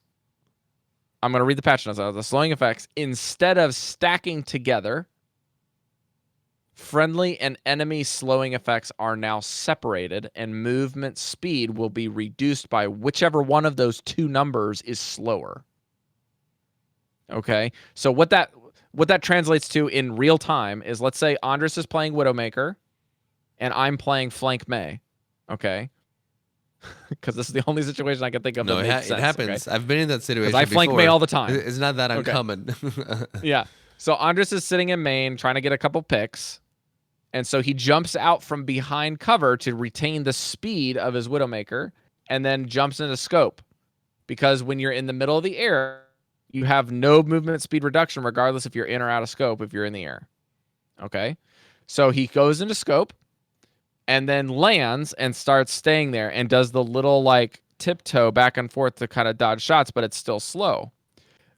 I'm going to read the patch notes out. The slowing effects, instead of stacking together Friendly and enemy slowing effects are now separated, and movement speed will be reduced by whichever one of those two numbers is slower. Okay, so what that translates to in real time is, let's say Andres is playing Widowmaker, and I'm playing Flank May. Okay, because this is the only situation I can think of No, that makes it sense. Okay, happens. I've been in that because I situation flank May before. all the time. It's not that Okay, uncommon. yeah. So Andres is sitting in main trying to get a couple picks. And so he jumps out from behind cover to retain the speed of his Widowmaker, and then jumps into scope. Because when you're in the middle of the air, you have no movement speed reduction, regardless if you're in or out of scope if you're in the air. Okay? So he goes into scope and then lands and starts staying there and does the little like tiptoe back and forth to kind of dodge shots, but it's still slow.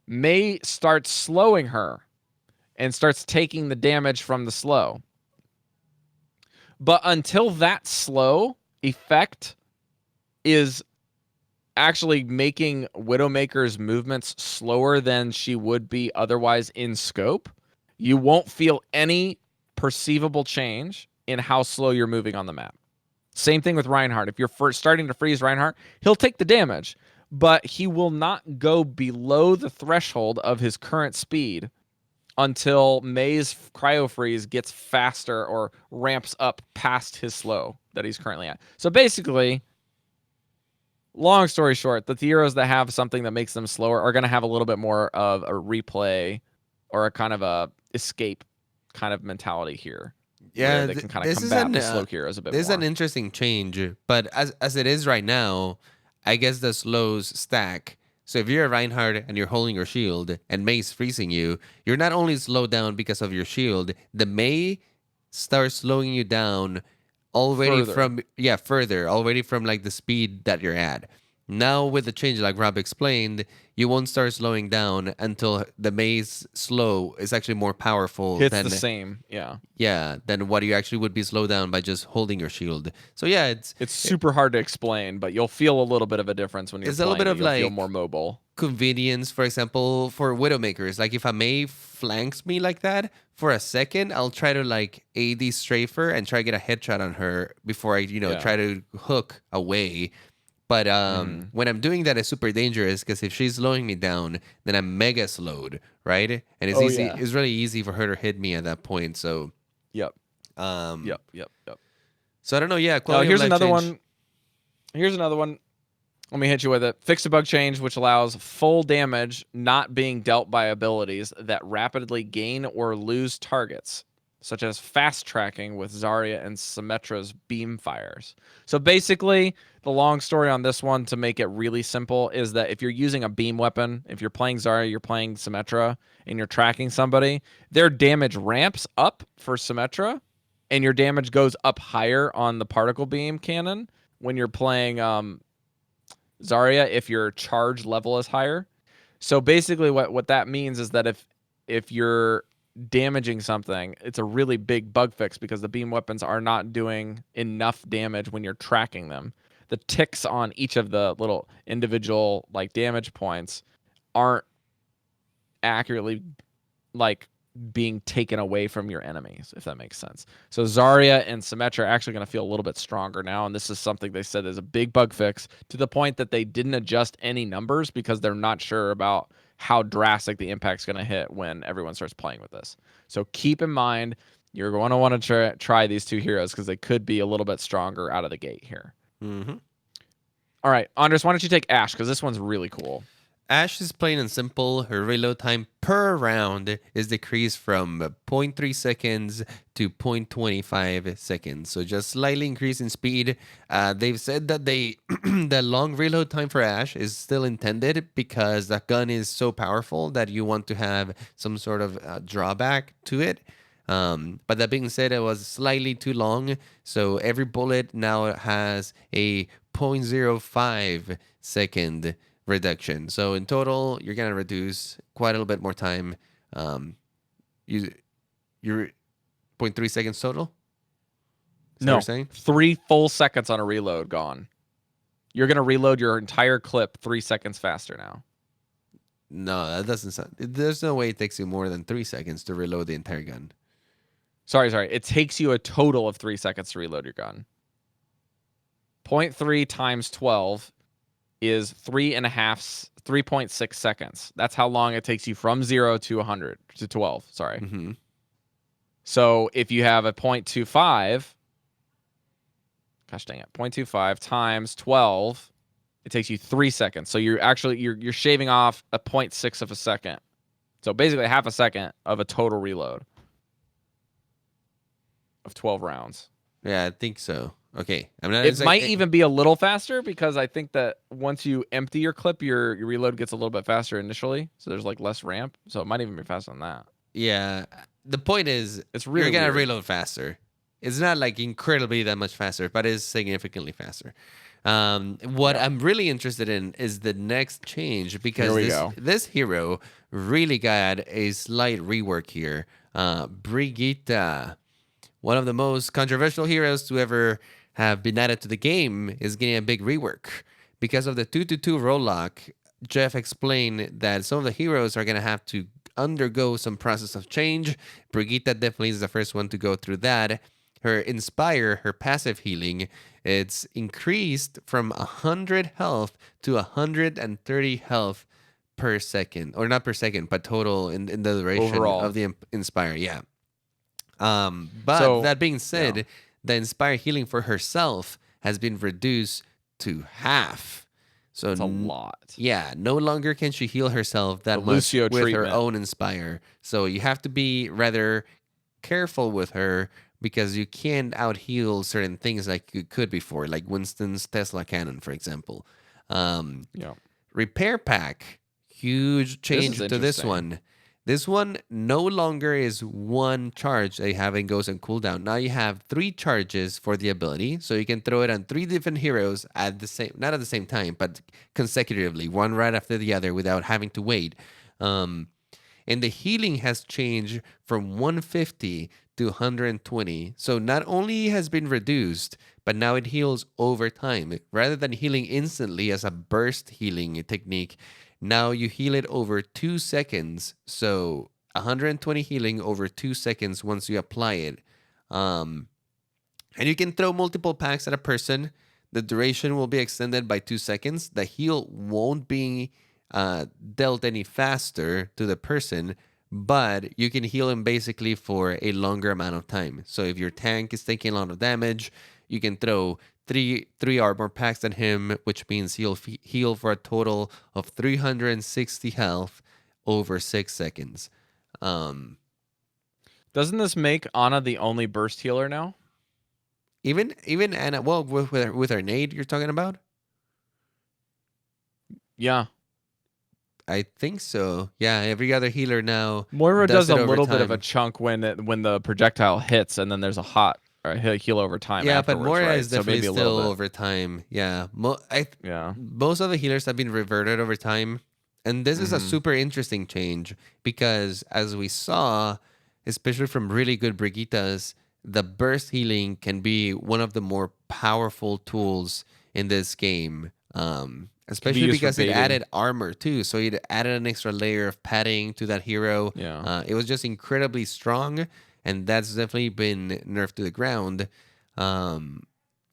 May starts slowing her and starts taking the damage from the slow. But until that slow effect is actually making Widowmaker's movements slower than she would be otherwise in scope, you won't feel any perceivable change in how slow you're moving on the map. Same thing with Reinhardt. If you're first starting to freeze Reinhardt, he'll take the damage, but he will not go below the threshold of his current speed until May's cryo freeze gets faster or ramps up past his slow that he's currently at. So basically, long story short, the heroes that have something that makes them slower are going to have a little bit more of a replay or a kind of a escape kind of mentality here, where Yeah, they can kind of this is combat the slow heroes a bit this is an more. interesting change. But as it is right now, I guess the slows stack. So if you're a Reinhardt and you're holding your shield and May's freezing you, you're not only slowed down because of your shield, the May starts slowing you down already Further. further, already from like the speed that you're at. Now with the change, like Rob explained, you won't start slowing down until the May's slow is actually more powerful Hits the than same. Yeah. than what you actually would be slowed down by just holding your shield. So yeah, It's super hard to explain, but you'll feel a little bit of a difference when you're it's a little playing bit it. of You'll feel more like mobile. convenience, for example, for Widowmakers. Like if a Mei flanks me like that for a second, I'll try to like AD strafe her and try to get a headshot on her before I, Yeah. try to hook away. But Mm-hmm. when I'm doing that, it's super dangerous because if she's slowing me down, then I'm mega slowed, right? And it's Oh easy. yeah. It's really easy for her to hit me at that point. So, Yep. um, Yep. so I don't know. Yeah, Oh, quality of here's life another change. one. Here's another one. Let me hit you with it. Fix a bug change which allows full damage not being dealt by abilities that rapidly gain or lose targets, such as fast tracking with Zarya and Symmetra's beam fires. So basically, the long story on this one, to make it really simple, is that if you're using a beam weapon, if you're playing Zarya, you're playing Symmetra, and you're tracking somebody, their damage ramps up for Symmetra, and your damage goes up higher on the particle beam cannon when you're playing Zarya if your charge level is higher. So basically what that means is that if you're damaging something, it's a really big bug fix because the beam weapons are not doing enough damage when you're tracking them. The ticks on each of the little individual like damage points aren't accurately like being taken away from your enemies, if that makes sense. So Zarya and Symmetra are actually going to feel a little bit stronger now, and this is something they said is a big bug fix to the point that they didn't adjust any numbers because they're not sure about how drastic the impact's going to hit when everyone starts playing with this. So keep in mind you're going to want to try these two heroes because they could be a little bit stronger out of the gate here. Mm-hmm. All right, Andres, why don't you take Ashe because this one's really cool. Ashe is plain and simple. Her reload time per round is decreased from 0.3 seconds to 0.25 seconds. So just slightly increase in speed. They've said that the long reload time for Ashe is still intended because that gun is so powerful that you want to have some sort of drawback to it. But that being said, it was slightly too long. So every bullet now has a 0.05 second reduction. So in total, you're gonna reduce quite a little bit more time. You're 0.3 seconds total. Is that what No, you're saying? 3 full seconds on a reload gone. You're going to reload your entire clip 3 seconds faster now. No, that doesn't sound. There's no way it takes you more than 3 seconds to reload the entire gun. Sorry. It takes you a total of 3 seconds to reload your gun. 0.3 times 12 is 3.6 seconds. That's how long it takes you from 0 to 100 to 12. Sorry. Mm-hmm. So if you have a 0.25, gosh dang it, 0.25 times 12, it takes you 3 seconds. So you're shaving off a 0.6 of a second. So basically half a second of a total reload of 12 rounds. Yeah, I think so. Okay, I'm not. It might even be a little faster because I think that once you empty your clip, your reload gets a little bit faster initially. So there's like less ramp. So it might even be faster than that. Yeah, the point is, It's really you're gonna weird. reload faster. It's not like incredibly that much faster, but it's significantly faster. What Yeah. I'm really interested in is the next change because Here we go. this hero really got a slight rework here. Brigitte, one of the most controversial heroes to ever have been added to the game, is getting a big rework because of the 2-2 roll lock. Jeff explained that some of the heroes are gonna have to undergo some process of change. Brigitte definitely is the first one to go through that. Her Inspire, her passive healing, it's increased from 100 health to 130 health per second, or not per second, but total in the duration Overall. of the Inspire. Yeah. But So that being yeah, said, the Inspire healing for herself has been reduced to half. So it's a lot. yeah, no longer can she heal herself The that much Lucio with her treatment. own Inspire. So you have to be rather careful with her because you can't out heal certain things like you could before, like Winston's Tesla cannon, for example. Um, Yeah. Repair pack, huge This is change to this interesting. one. This one no longer is one charge that you have and goes on cooldown. Now you have 3 charges for the ability, so you can throw it on 3 different heroes at the same, not at the same time, but consecutively, one right after the other without having to wait. Um, and the healing has changed from 150 to 120. So not only has been reduced, but now it heals over time. Rather than healing instantly as a burst healing technique, now you heal it over 2 seconds. So 120 healing over 2 seconds once you apply it. Um, and you can throw multiple packs at a person. The duration will be extended by 2 seconds. The heal won't be dealt any faster to the person, but you can heal him basically for a longer amount of time. So if your tank is taking a lot of damage, you can throw three armor packs at him, which means he'll heal for a total of 360 health over 6 seconds. Um, Doesn't this make Ana the only burst healer now? even Anna, well, with her nade you're talking about. Yeah. I think so. Yeah, every other healer now Moira does does it a over little bit of a time. chunk when the projectile hits, and then there's a hot or heal over time Yeah, but afterwards, Moira is right? So definitely maybe a little still bit. over time. Yeah, Yeah. most of the healers have been reverted over time, and this is a Mm-hmm. super interesting change because as we saw, especially from really good Brigittas, the burst healing can be one of the more powerful tools in this game. Can be Especially used for because it baiting. added armor too, so it added an extra layer of padding to that hero. Yeah. It was just incredibly strong, and that's definitely been nerfed to the ground. Um,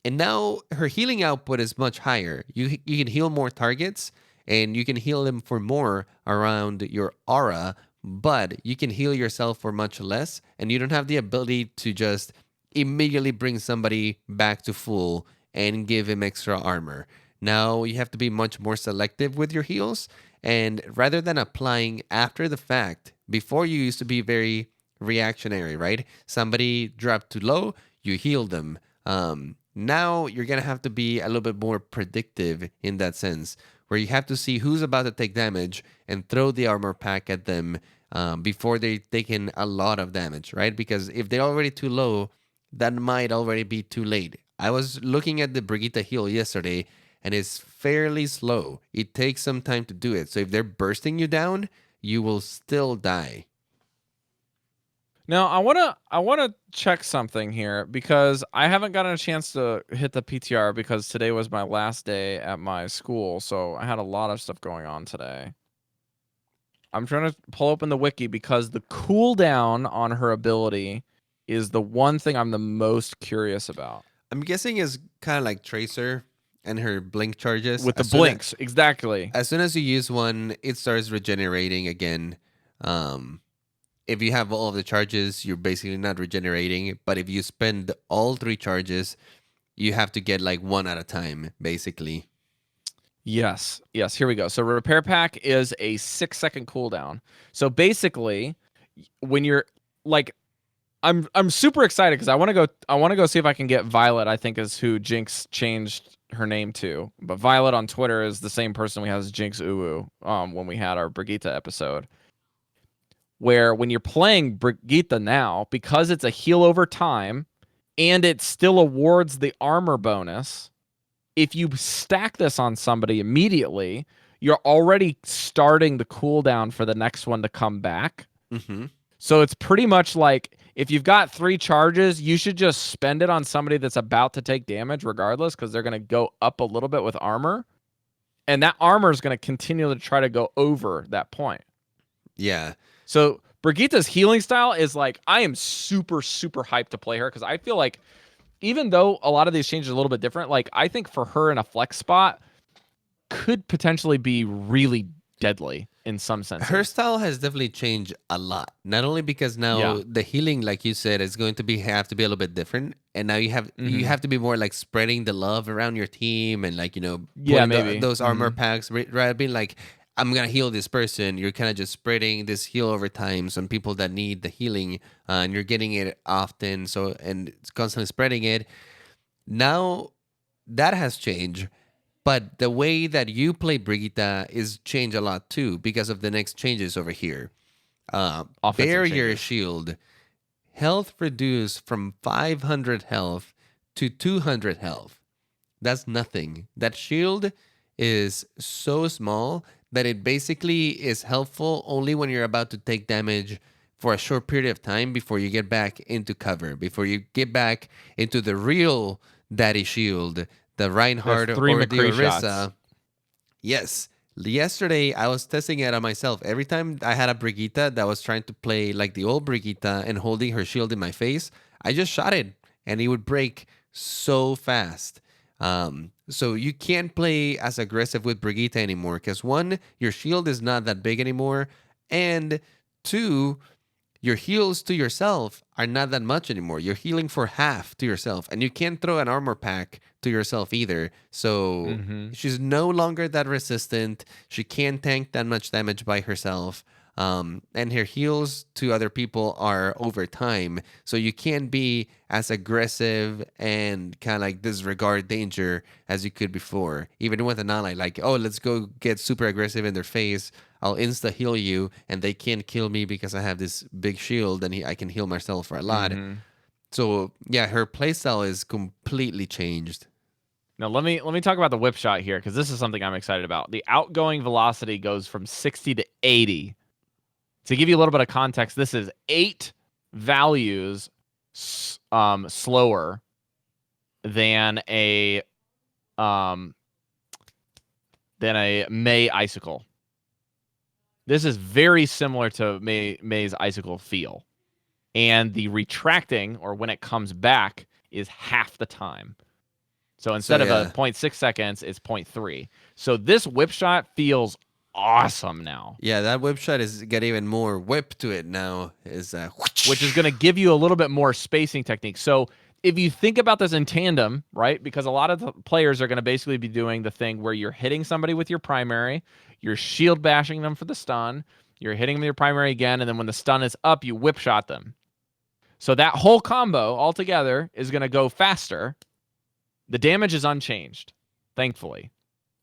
and now her healing output is much higher. You can heal more targets, and you can heal them for more around your aura, but you can heal yourself for much less, and you don't have the ability to just immediately bring somebody back to full and give him extra armor. Now you have to be much more selective with your heals, and rather than applying after the fact, before you used to be very reactionary, right? Somebody dropped too low, you heal them. Now you're gonna have to be a little bit more predictive in that sense, where you have to see who's about to take damage and throw the armor pack at them before they take in a lot of damage, right? Because if they're already too low, that might already be too late. I was looking at the Brigitte heal yesterday, and it's fairly slow. It takes some time to do it. So if they're bursting you down, you will still die. Now I wanna check something here because I haven't gotten a chance to hit the PTR because today was my last day at my school, so I had a lot of stuff going on today. I'm trying to pull open the wiki because the cooldown on her ability is the one thing I'm the most curious about. I'm guessing is kind of like Tracer and her blink charges. With the blinks, exactly. As soon as you use one, it starts regenerating again. Um, if you have all of the charges, you're basically not regenerating. But if you spend all 3 charges, you have to get like 1 at a time, basically. Yes. Here we go. So repair pack is a 6-second cooldown. So basically, when you're like, I'm super excited because I want to go see if I can get Violet. I think is who Jinx changed her name to, but Violet on Twitter is the same person we have as Jinx Uwu. When we had our Brigitte episode, where when you're playing Brigitte now, because it's a heal over time, and it still awards the armor bonus. If you stack this on somebody immediately, you're already starting the cooldown for the next one to come back. Mm-hmm. So it's pretty much like if you've got 3 charges, you should just spend it on somebody that's about to take damage regardless, because they're going to go up a little bit with armor. And that armor is going to continue to try to go over that point. Yeah. So Brigitte's healing style is like, I am super, super hyped to play her because I feel like even though a lot of these changes are a little bit different, like I think for her in a flex spot could potentially be really deadly in some sense. Her style has definitely changed a lot. Not only because now the healing, like you said, is going to have to be a little bit different, and now you have to be more like spreading the love around your team, and like maybe those armor packs rather being like, I'm gonna heal this person. You're kind of just spreading this heal over time. Some people that need the healing, and you're getting it often. So and it's constantly spreading it. Now that has changed, but the way that you play Brigitte is changed a lot too because of the next changes over here. Barrier shield, health reduced from 500 health to 200 health. That's nothing. That shield is so small that it basically is helpful only when you're about to take damage for a short period of time before you get back into cover, before you get back into the real daddy shield, the Reinhardt or the Orisa. Yes. Yesterday, I was testing it on myself. Every time I had a Brigitte that was trying to play like the old Brigitte and holding her shield in my face, I just shot it and it would break so fast. So you can't play as aggressive with Brigitte anymore because 1, your shield is not that big anymore, and 2, your heals to yourself are not that much anymore. You're healing for half to yourself, and you can't throw an armor pack to yourself either. So she's no longer that resistant. She can't tank that much damage by herself. And her heals to other people are over time. So you can't be as aggressive and kind of like disregard danger as you could before. Even with an ally, like, oh, let's go get super aggressive in their face. I'll insta heal you and they can't kill me because I have this big shield and I can heal myself for a lot. So yeah, her playstyle is completely changed. Now let me talk about the whip shot here because this is something I'm excited about. The outgoing velocity goes from 60 to 80. To give you a little bit of context, this is 8 values slower than a May Icicle. This is very similar to May's Icicle feel. And the retracting, or when it comes back, is half the time. So instead of a 0.6 seconds, it's 0.3. So this whip shot feels awesome now. Yeah, that whip shot is got even more whip to it now. Which is going to give you a little bit more spacing technique. So if you think about this in tandem, right? Because a lot of the players are going to basically be doing the thing where you're hitting somebody with your primary, you're shield bashing them for the stun, you're hitting them with your primary again, and then when the stun is up, you whip shot them. So that whole combo altogether is going to go faster. The damage is unchanged, thankfully.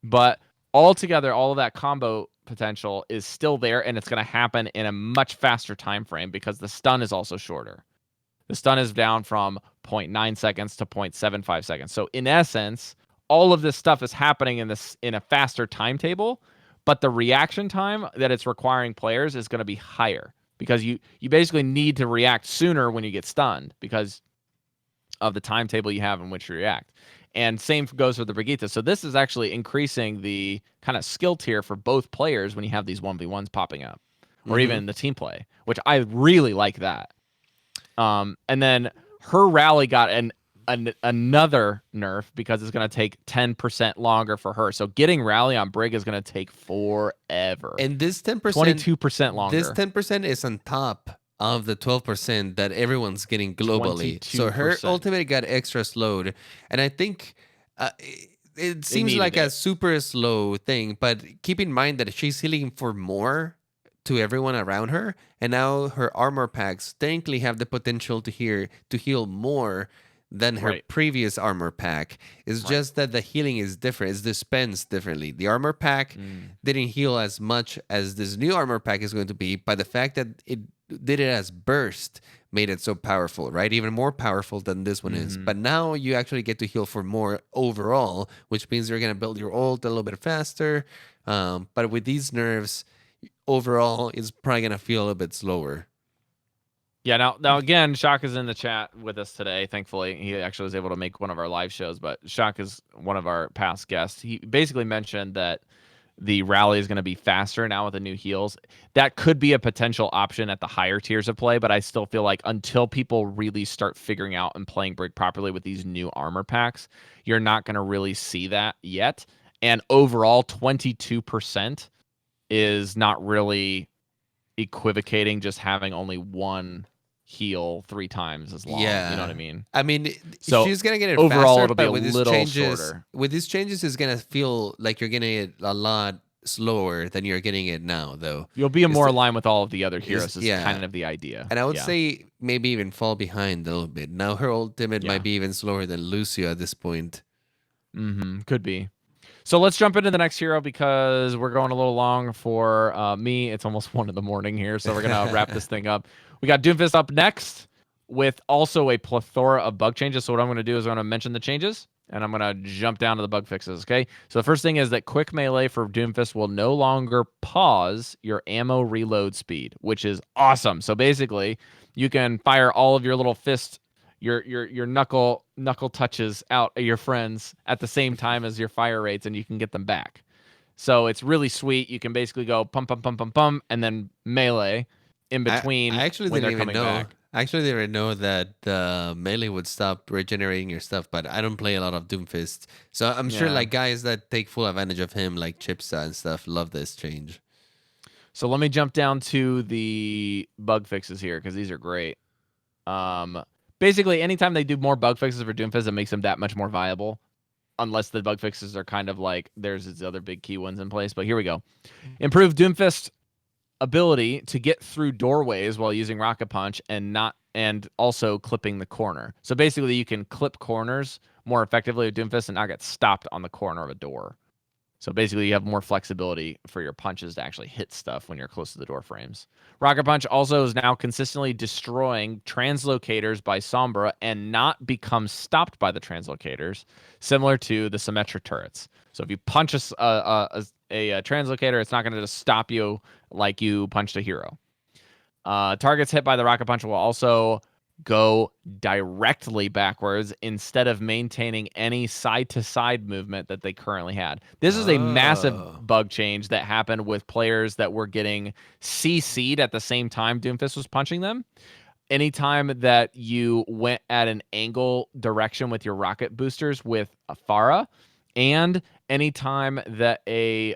But altogether, all of that combo potential is still there, and it's going to happen in a much faster time frame because the stun is also shorter. The stun is down from 0.9 seconds to 0.75 seconds. So in essence, all of this stuff is happening in a faster timetable, but the reaction time that it's requiring players is going to be higher because you basically need to react sooner when you get stunned because of the timetable you have in which you react. And same goes for the Brigitte. So this is actually increasing the kind of skill tier for both players when you have these 1v1s popping up, or even the team play, which I really like that. And then her rally got another nerf because it's going to take 10% longer for her. So getting rally on Brig is going to take forever. And this 10%, 22% this longer. 10% is on top of the 12% that everyone's getting globally. So her 22%. ultimate got extra slowed. And I think it seems needed like a it. super slow thing, but keep in mind that she's healing for more to everyone around her, and now her armor packs technically have the potential to heal more than her Right. previous armor pack. It's just that the healing is different. It's dispensed differently. The armor pack didn't heal as much as this new armor pack is going to be, but the fact that it did it as burst made it so powerful, right? Even more powerful than this one is. But now you actually get to heal for more overall, which means you're going to build your ult a little bit faster. But with these nerfs, overall, it's probably going to feel a little bit slower. Yeah, now again, Shock is in the chat with us today. Thankfully, he actually was able to make one of our live shows, but Shock is one of our past guests. He basically mentioned that the rally is going to be faster now with the new heals. That could be a potential option at the higher tiers of play, but I still feel like until people really start figuring out and playing Brig properly with these new armor packs, you're not going to really see that yet. And overall, 22% is not really equivocating just having only one heal 3 times as long. Yeah. You know what I mean? I mean, So she's gonna get it overall, faster, it'll be but a with these little changes, shorter. it's gonna feel like you're getting it a lot slower than you're getting it now, though. You'll be It's more the- aligned with all of the other heroes. Is yeah. kind of the idea. And I would Yeah. say maybe even fall behind a little bit. Now her ultimate Yeah. might be even slower than Lucio at this point. Could be. So let's jump into the next hero because we're going a little long for me. It's almost 1 a.m. here, so we're gonna wrap this thing up. We got Doomfist up next with also a plethora of bug changes. So what I'm gonna do is I'm gonna mention the changes and I'm gonna jump down to the bug fixes. Okay. So the first thing is that quick melee for Doomfist will no longer pause your ammo reload speed, which is awesome. So basically, you can fire all of your little fist your knuckle touches out at your friends at the same time as your fire rates, and you can get them back. So it's really sweet. You can basically go pum pum pum pum pum and then melee in between I actually when didn't they're even coming know. back. I actually didn't know that melee would stop regenerating your stuff, but I don't play a lot of Doomfist. So I'm sure Yeah. like guys that take full advantage of him, like Chipsa and stuff, love this change. So let me jump down to the bug fixes here because these are great. Basically, anytime they do more bug fixes for Doomfist, it makes them that much more viable. Unless the bug fixes are kind of like there's these other big key ones in place. But here we go. Improve Doomfist ability to get through doorways while using Rocket Punch and also clipping the corner. So basically, you can clip corners more effectively with Doomfist and not get stopped on the corner of a door. So basically, you have more flexibility for your punches to actually hit stuff when you're close to the door frames. Rocket Punch also is now consistently destroying translocators by Sombra and not become stopped by the translocators, similar to the Symmetra turrets. So if you punch a translocator, it's not going to just stop you like you punched a hero. Targets hit by the Rocket Punch will also go directly backwards instead of maintaining any side-to-side movement that they currently had. This is a massive bug change that happened with players that were getting CC'd at the same time Doomfist was punching them. Anytime that you went at an angle direction with your rocket boosters with a Pharah, and anytime that a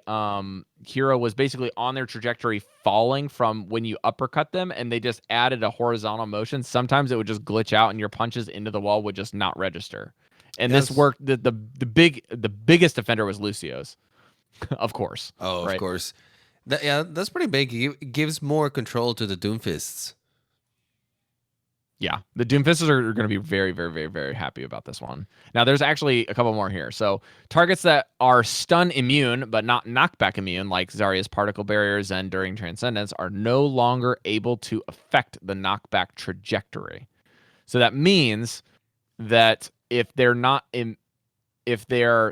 hero was basically on their trajectory falling from when you uppercut them and they just added a horizontal motion, sometimes it would just glitch out and your punches into the wall would just not register. And this worked. The biggest offender was Lucio's, of course. Oh, right? of course. Yeah, that's pretty big. It gives more control to the Doomfists. Yeah, the Doomfisters are going to be very, very, very, very happy about this one. Now, there's actually a couple more here. So, targets that are stun immune but not knockback immune, like Zarya's particle barriers and Enduring Transcendence, are no longer able to affect the knockback trajectory. So that means that if they're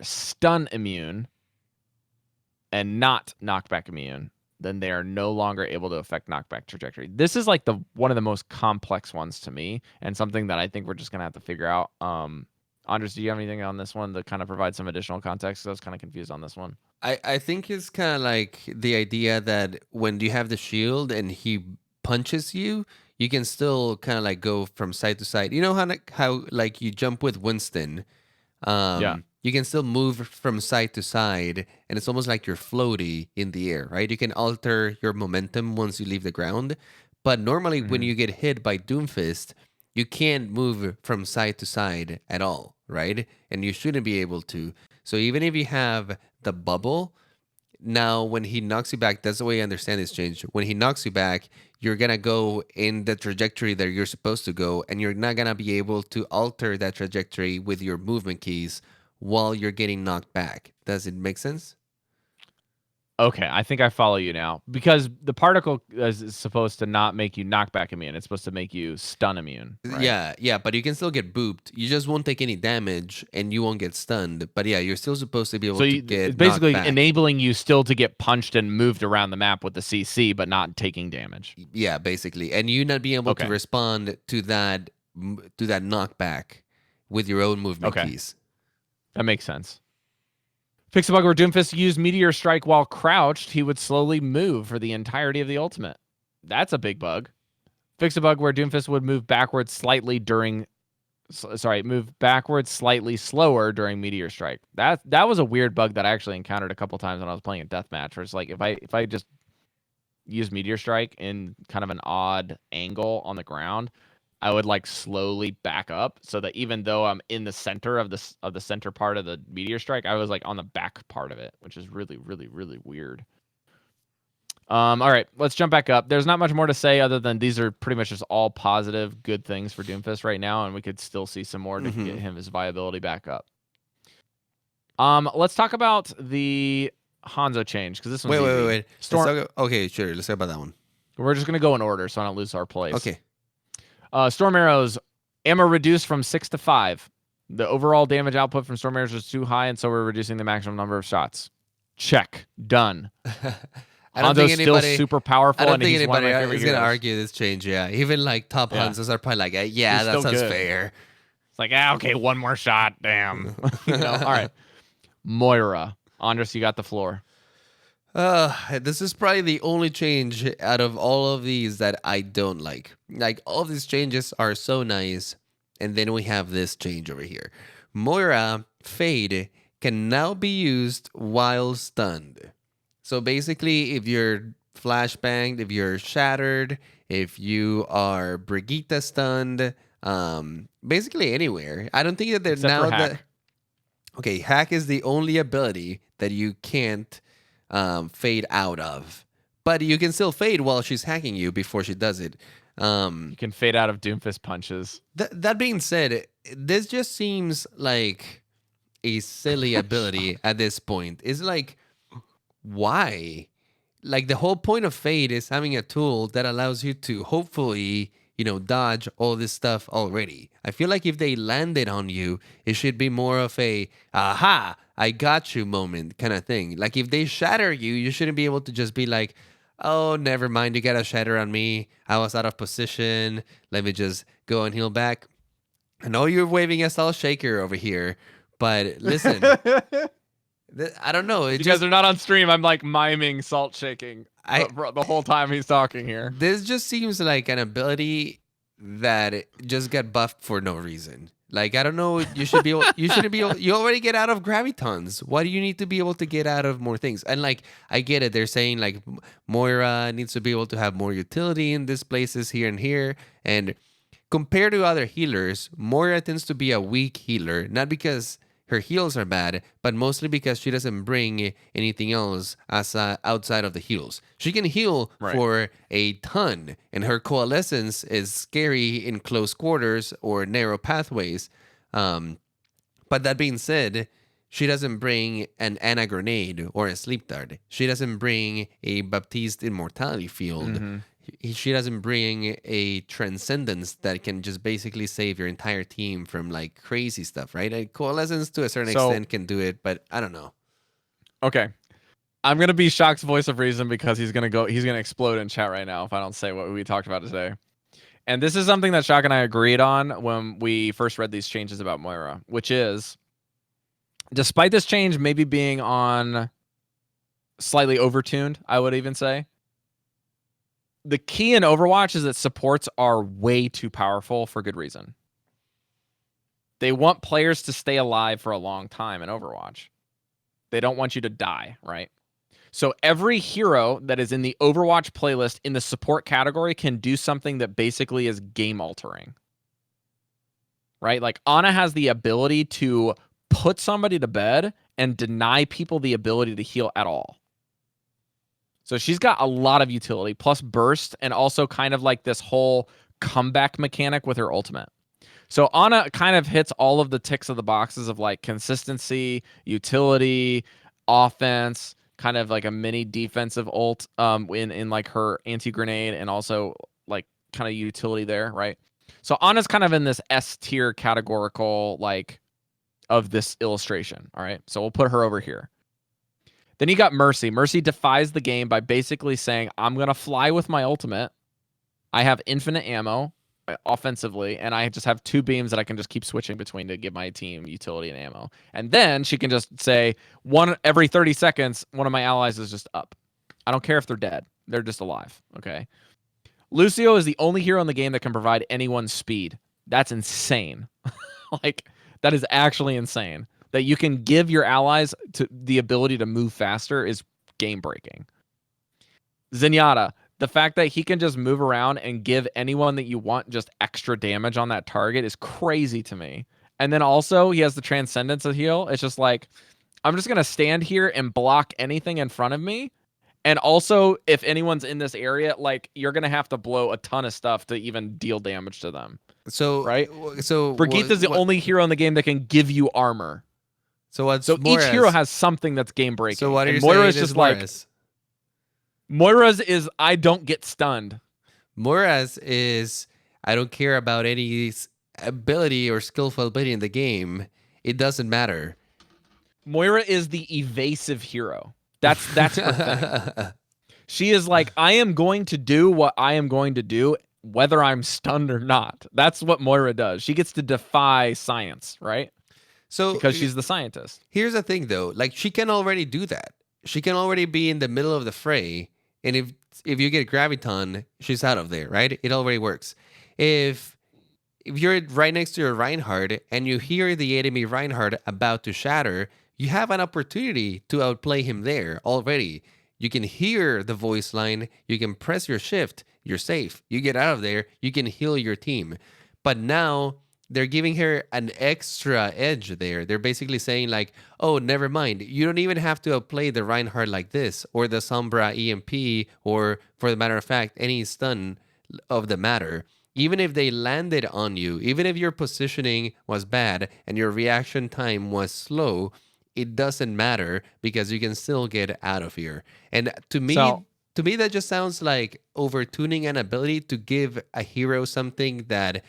stun immune and not knockback immune, then they are no longer able to affect knockback trajectory. This is like one of the most complex ones to me, and something that I think we're just gonna have to figure out. Andres, do you have anything on this one to kind of provide some additional context? I was kind of confused on this one. I think it's kind of like the idea that when you have the shield and he punches you, you can still kind of like go from side to side. You know how like you jump with Winston, Yeah. you can still move from side to side, and it's almost like you're floaty in the air, right? You can alter your momentum once you leave the ground, but normally when Hmm. you get hit by Doomfist, you can't move from side to side at all, right? And you shouldn't be able to. So even if you have the bubble, now when he knocks you back, that's the way I understand this change. When he knocks you back, you're gonna go in the trajectory that you're supposed to go, and you're not gonna be able to alter that trajectory with your movement keys while you're getting knocked back. Does it make sense? Okay, I think I follow you now because the particle is supposed to not make you knockback immune. It's supposed to make you stun immune, right? Yeah, yeah, but you can still get booped. You just won't take any damage and you won't get stunned. But yeah, you're still supposed to be able So to it's get knocked basically back. enabling you still to get punched and moved around the map with the CC, but not taking damage. Yeah, basically. And you not being able to Okay. respond to that knockback with your own movement Okay. keys. That makes sense. Fix a bug where Doomfist used Meteor Strike while crouched, he would slowly move for the entirety of the ultimate. That's a big bug. Fix a bug where Doomfist would move backwards slightly during move backwards slightly slower during Meteor Strike. That was a weird bug that I actually encountered a couple times when I was playing a deathmatch. Where it's like if I just use Meteor Strike in kind of an odd angle on the ground, I would like slowly back up so that even though I'm in the center of the center part of the Meteor Strike, I was like on the back part of it, which is really really really weird. All right, let's jump back up. There's not much more to say other than these are pretty much just all positive, good things for Doomfist right now, and we could still see some more to get him his viability back up. Let's talk about the Hanzo change because this one's easy. Wait. Storm. Okay, sure. Let's talk about that one. We're just gonna go in order so I don't lose our place. Okay. Storm arrows, ammo reduced from 6 to 5. The overall damage output from storm arrows was too high, and so we're reducing the maximum number of shots. Check. Done. I don't Hanzo's think anybody. still super powerful, I don't and think he's one of anybody my favorite is gonna heroes. argue this change. Yeah, even like top Yeah. Hanzos are probably like, yeah, He's that still sounds good. fair. It's like, okay, one more shot. Damn. All right. Moira. Andres, you got the floor. This is probably the only change out of all of these that I don't like. Like all of these changes are so nice, and then we have this change over here. Moira Fade can now be used while stunned. So basically, if you're flashbanged, if you're shattered, if you are Brigitte stunned, basically anywhere. I don't think that they're Except for now Hack. that. Okay, Hack is the only ability that you can't fade out of, but you can still fade while she's hacking you before she does it. You can fade out of Doomfist punches. That being said, this just seems like a silly ability at this point. It's like, why? Like the whole point of fade is having a tool that allows you to hopefully, dodge all this stuff already. I feel like if they landed on you, it should be more of a aha, I got you moment kind of thing. Like if they shatter you, you shouldn't be able to just be like, oh, never mind, you got a shatter on me. I was out of position. Let me just go and heal back. I know you're waving a Salt Shaker over here, but listen, I don't know. You guys are not on stream. I'm like miming salt shaking I the whole time he's talking here. This just seems like an ability that just got buffed for no reason. Like I don't know, you should be able, you shouldn't be able, you already get out of gravitons. Why do you need to be able to get out of more things? And like I get it, they're saying like Moira needs to be able to have more utility in these places here and here. And compared to other healers, Moira tends to be a weak healer, not because her heals are bad, but mostly because she doesn't bring anything else as outside of the heals. She can heal for a ton, and her coalescence is scary in close quarters or narrow pathways. But that being said, she doesn't bring an Ana grenade or a sleep dart. She doesn't bring a Baptiste immortality field. Mm-hmm. She doesn't bring a transcendence that can just basically save your entire team from like crazy stuff, right? And coalescence to a certain extent can do it, but I don't know. Okay. I'm going to be Shock's voice of reason because he's going to explode in chat right now if I don't say what we talked about today. And this is something that Shock and I agreed on when we first read these changes about Moira, which is despite this change maybe being on slightly overtuned, I would even say, the key in Overwatch is that supports are way too powerful for good reason. They want players to stay alive for a long time in Overwatch. They don't want you to die, right? So every hero that is in the Overwatch playlist in the support category can do something that basically is game altering. Right? Like Ana has the ability to put somebody to bed and deny people the ability to heal at all. So she's got a lot of utility, plus burst, and also kind of like this whole comeback mechanic with her ultimate. So Ana kind of hits all of the ticks of the boxes of like consistency, utility, offense, kind of like a mini defensive ult in like her anti-grenade, and also like kind of utility there, right? So Ana's kind of in this S tier categorical like of this illustration, all right? So we'll put her over here. Then you got Mercy. Mercy defies the game by basically saying, I'm going to fly with my ultimate. I have infinite ammo offensively, and I just have 2 beams that I can just keep switching between to give my team utility and ammo. And then she can just say, every 30 seconds, one of my allies is just up. I don't care if they're dead. They're just alive, okay? Lucio is the only hero in the game that can provide anyone speed. That's insane. Like, that is actually insane. That you can give your allies the ability to move faster is game-breaking. Zenyatta, the fact that he can just move around and give anyone that you want just extra damage on that target is crazy to me. And then also, he has the Transcendence of heal. It's just like, I'm just going to stand here and block anything in front of me. And also, if anyone's in this area, like, you're going to have to blow a ton of stuff to even deal damage to them. So right? So Brigitta's the only hero in the game that can give you armor. So what's each hero has something that's game breaking. So what are you Moira's saying just Moira's? Moira's is I don't get stunned. Moira's is I don't care about any ability or skillful ability in the game. It doesn't matter. Moira is the evasive hero. That's her thing. She is like, I am going to do what I am going to do, whether I'm stunned or not. That's what Moira does. She gets to defy science, right? So because she's the scientist. Here's the thing, though. Like, she can already do that. She can already be in the middle of the fray, and if you get Graviton, she's out of there, right? It already works. If you're right next to your Reinhardt and you hear the enemy Reinhardt about to shatter, you have an opportunity to outplay him there already. You can hear the voice line, you can press your shift, you're safe. You get out of there, you can heal your team. But now they're giving her an extra edge there. They're basically saying like, oh, never mind. You don't even have to outplay the Reinhardt like this, or the Sombra EMP, or for the matter of fact, any stun of the matter. Even if they landed on you, even if your positioning was bad and your reaction time was slow, it doesn't matter because you can still get out of here. And to me, that just sounds like overtuning an ability to give a hero something that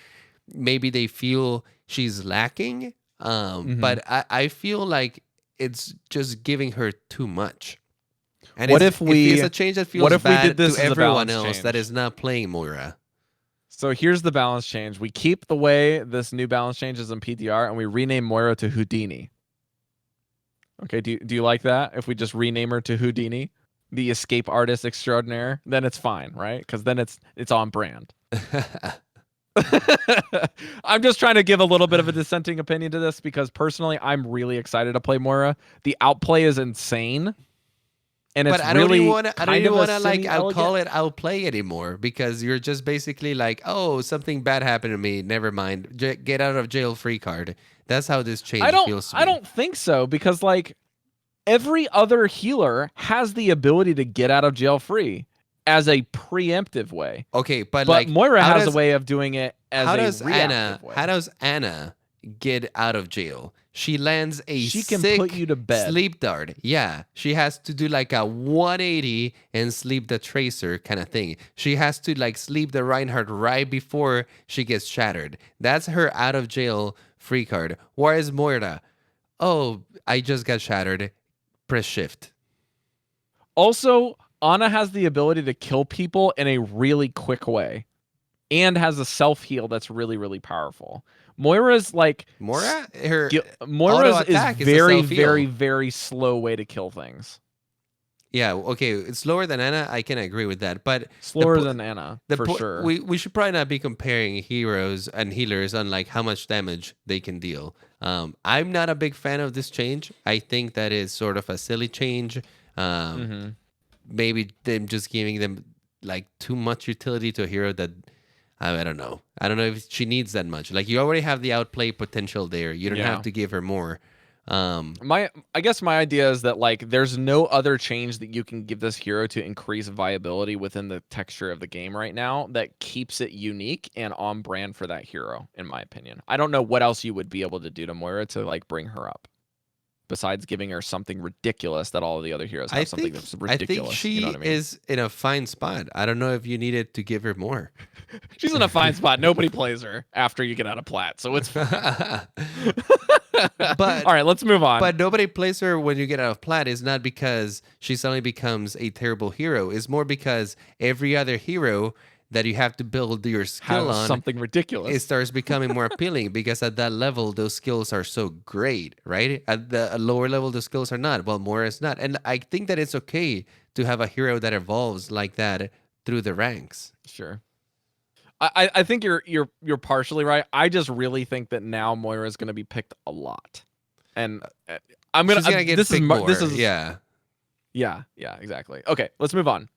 maybe they feel she's lacking. But I feel like it's just giving her too much. And it's a change that feels bad to everyone else that is not playing Moira. So here's the balance change. We keep the way this new balance change is in PTR, and we rename Moira to Houdini. Okay, do you like that? If we just rename her to Houdini, the escape artist extraordinaire, then it's fine, right? Because then it's on brand. I'm just trying to give a little bit of a dissenting opinion to this because personally, I'm really excited to play Moira. The outplay is insane. And it's I don't even want to like call it outplay anymore because you're just basically like, oh, something bad happened to me. Never mind. Get out of jail free card. That's how this change feels to me. I don't think so because like every other healer has the ability to get out of jail free as a preemptive way. Okay, but like Moira has a way of doing it as a reactive way. How does Ana get out of jail? She lands she can put you to bed. Sleep dart. Yeah, she has to do like a 180 and sleep the tracer kind of thing. She has to like sleep the Reinhardt right before she gets shattered. That's her out of jail free card. Where is Moira? Oh, I just got shattered. Press shift. Also, Ana has the ability to kill people in a really quick way and has a self-heal that's really, really powerful. Moira's like... Moira's is very, very, very slow way to kill things. Yeah, okay, it's slower than Anna. I can agree with that, but the Slower than Anna, for sure. we should probably not be comparing heroes and healers on like how much damage they can deal. I'm not a big fan of this change. I think that is sort of a silly change. Um, Mm-hmm. Maybe them just giving them like too much utility to a hero that I don't know. I don't know if she needs that much. Like you already have the outplay potential there. You don't have Yeah. to give her more. Um, I guess my idea is that like there's no other change that you can give this hero to increase viability within the texture of the game right now that keeps it unique and on brand for that hero, in my opinion. I don't know what else you would be able to do to Moira to like bring her up. Besides giving her something ridiculous that all of the other heroes have something that's I think ridiculous. You know she what I mean? is in a fine spot. I don't know if you needed to give her more. She's in a fine spot. Nobody plays her after you get out of plat, so it's fine. but All right, let's move on. but nobody plays her when you get out of plat is not because she suddenly becomes a terrible hero. It's more because every other hero that you have to build your skill Have on, something ridiculous. it starts becoming more appealing because at that level those skills are so great, right? At the lower level the skills are not. Well, more is not. And I think that it's okay to have a hero that evolves like that through the ranks. Sure. I think you're partially right. I just really think that now Moira is going to be picked a lot, and I'm gonna. She's gonna get This is picked more. this is Yeah. yeah exactly. Okay, let's move on.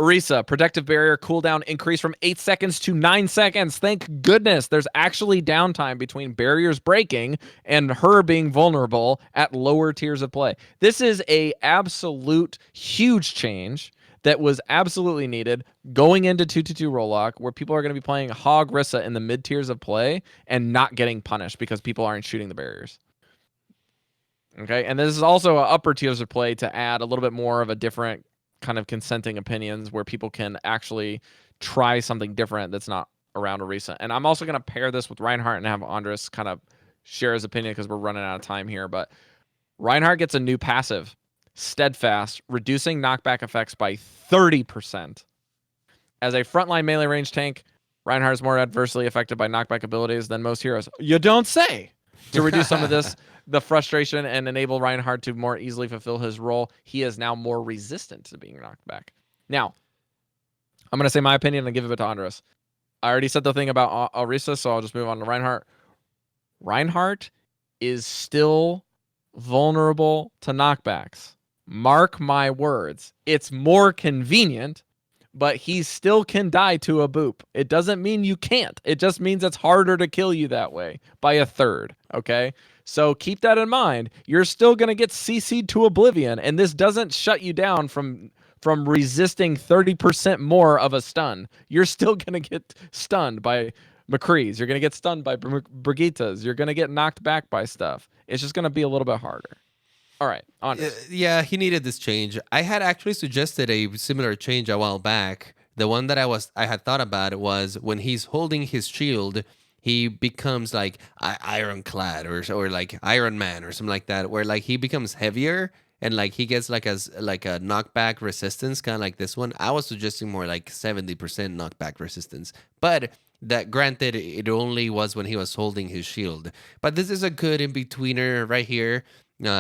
Orisa, protective barrier cooldown increase from 8 seconds to 9 seconds. Thank goodness there's actually downtime between barriers breaking and her being vulnerable at lower tiers of play. This is a absolute huge change that was absolutely needed going into 2-2 Rollock, where people are going to be playing Hog Rissa in the mid tiers of play and not getting punished because people aren't shooting the barriers. Okay, and this is also upper tiers of play to add a little bit more of a different kind of consenting opinions where people can actually try something different that's not around Orisa. And I'm also going to pair this with Reinhardt and have Andres kind of share his opinion because we're running out of time here. But Reinhardt gets a new passive, Steadfast, reducing knockback effects by 30%. As a frontline melee range tank, Reinhardt is more adversely affected by knockback abilities than most heroes. You don't say! To reduce some of this, the frustration, and enable Reinhardt to more easily fulfill his role, he is now more resistant to being knocked back. Now, I'm going to say my opinion and give it to Andres. I already said the thing about Orisa, so I'll just move on to Reinhardt. Reinhardt is still vulnerable to knockbacks. Mark my words. It's more convenient, but he still can die to a boop. It doesn't mean you can't. It just means it's harder to kill you that way by a third, okay? So keep that in mind. You're still going to get CC'd to oblivion, and this doesn't shut you down from resisting 30% more of a stun. You're still going to get stunned by McCree's. You're going to get stunned by Brigittas. You're going to get knocked back by stuff. It's just going to be a little bit harder. All right, Andres. Yeah, he needed this change. I had actually suggested a similar change a while back. The one that I had thought about was when he's holding his shield, he becomes like ironclad or like Iron Man or something like that, where like he becomes heavier and like he gets like a knockback resistance, kind of like this one. I was suggesting more like 70% knockback resistance, but that granted, it only was when he was holding his shield. But this is a good in betweener right here.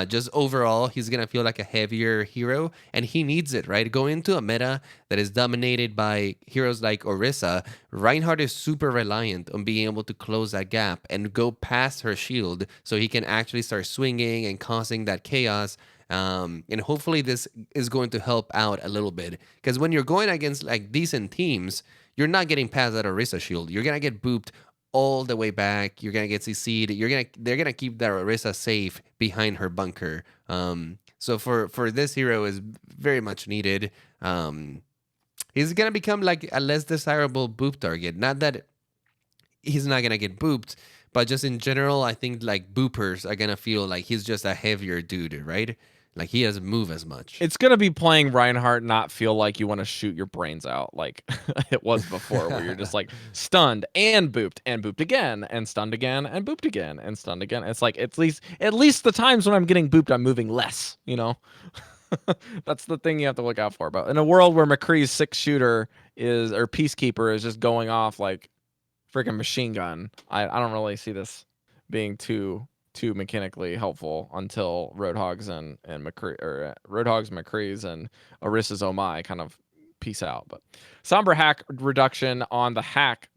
Just overall, he's gonna feel like a heavier hero, and he needs it, right? Going into a meta that is dominated by heroes like Orisa, Reinhardt is super reliant on being able to close that gap and go past her shield, so he can actually start swinging and causing that chaos. And hopefully, this is going to help out a little bit, because when you're going against like decent teams, you're not getting past that Orisa shield. You're gonna get booped all the way back. You're gonna get CC'd. They're gonna keep that Orisa safe behind her bunker. So for this hero is very much needed. He's gonna become like a less desirable boop target. Not that he's not gonna get booped, but just in general, I think like boopers are gonna feel like he's just a heavier dude, right? Like he doesn't move as much. It's going to be playing Reinhardt not feel like you want to shoot your brains out like it was before, where you're just like stunned and booped again and stunned again and booped again and stunned again. It's like at least the times when I'm getting booped, I'm moving less, you know? That's the thing you have to look out for. But in a world where McCree's 6-shooter or Peacekeeper is just going off like freaking machine gun, I don't really see this being too too mechanically helpful until Roadhogs and McCree, or Roadhogs, McCree's, and Orissa's Oh My kind of peace out. But Sombra hack reduction on the hack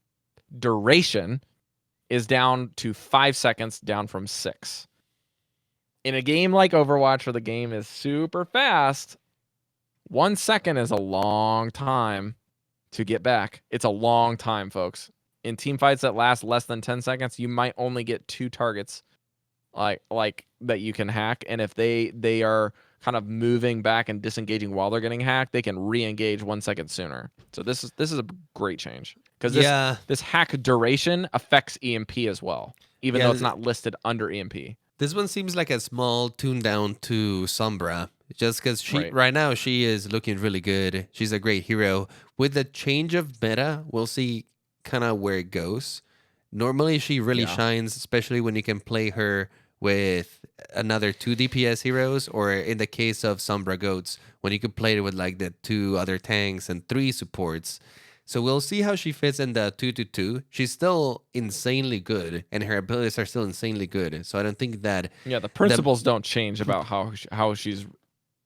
duration is down to 5 seconds, down from 6. In a game like Overwatch, where the game is super fast, 1 second is a long time to get back. It's a long time, folks. In team fights that last less than 10 seconds, you might only get 2 targets like that you can hack, and if they are kind of moving back and disengaging while they're getting hacked, they can re-engage 1 second sooner. So this is a great change, because this hack duration affects EMP as well, even though it's not listed under EMP. This one seems like a small tune down to Sombra, just because right now she is looking really good. She's a great hero. With the change of meta, we'll see kind of where it goes. Normally she really shines, especially when you can play her with another 2 DPS heroes, or in the case of Sombra Goats, when you could play it with like the 2 other tanks and 3 supports. So we'll see how she fits in the 2-2. She's still insanely good, and her abilities are still insanely good. So I don't think that... Yeah, the principles don't change about how she's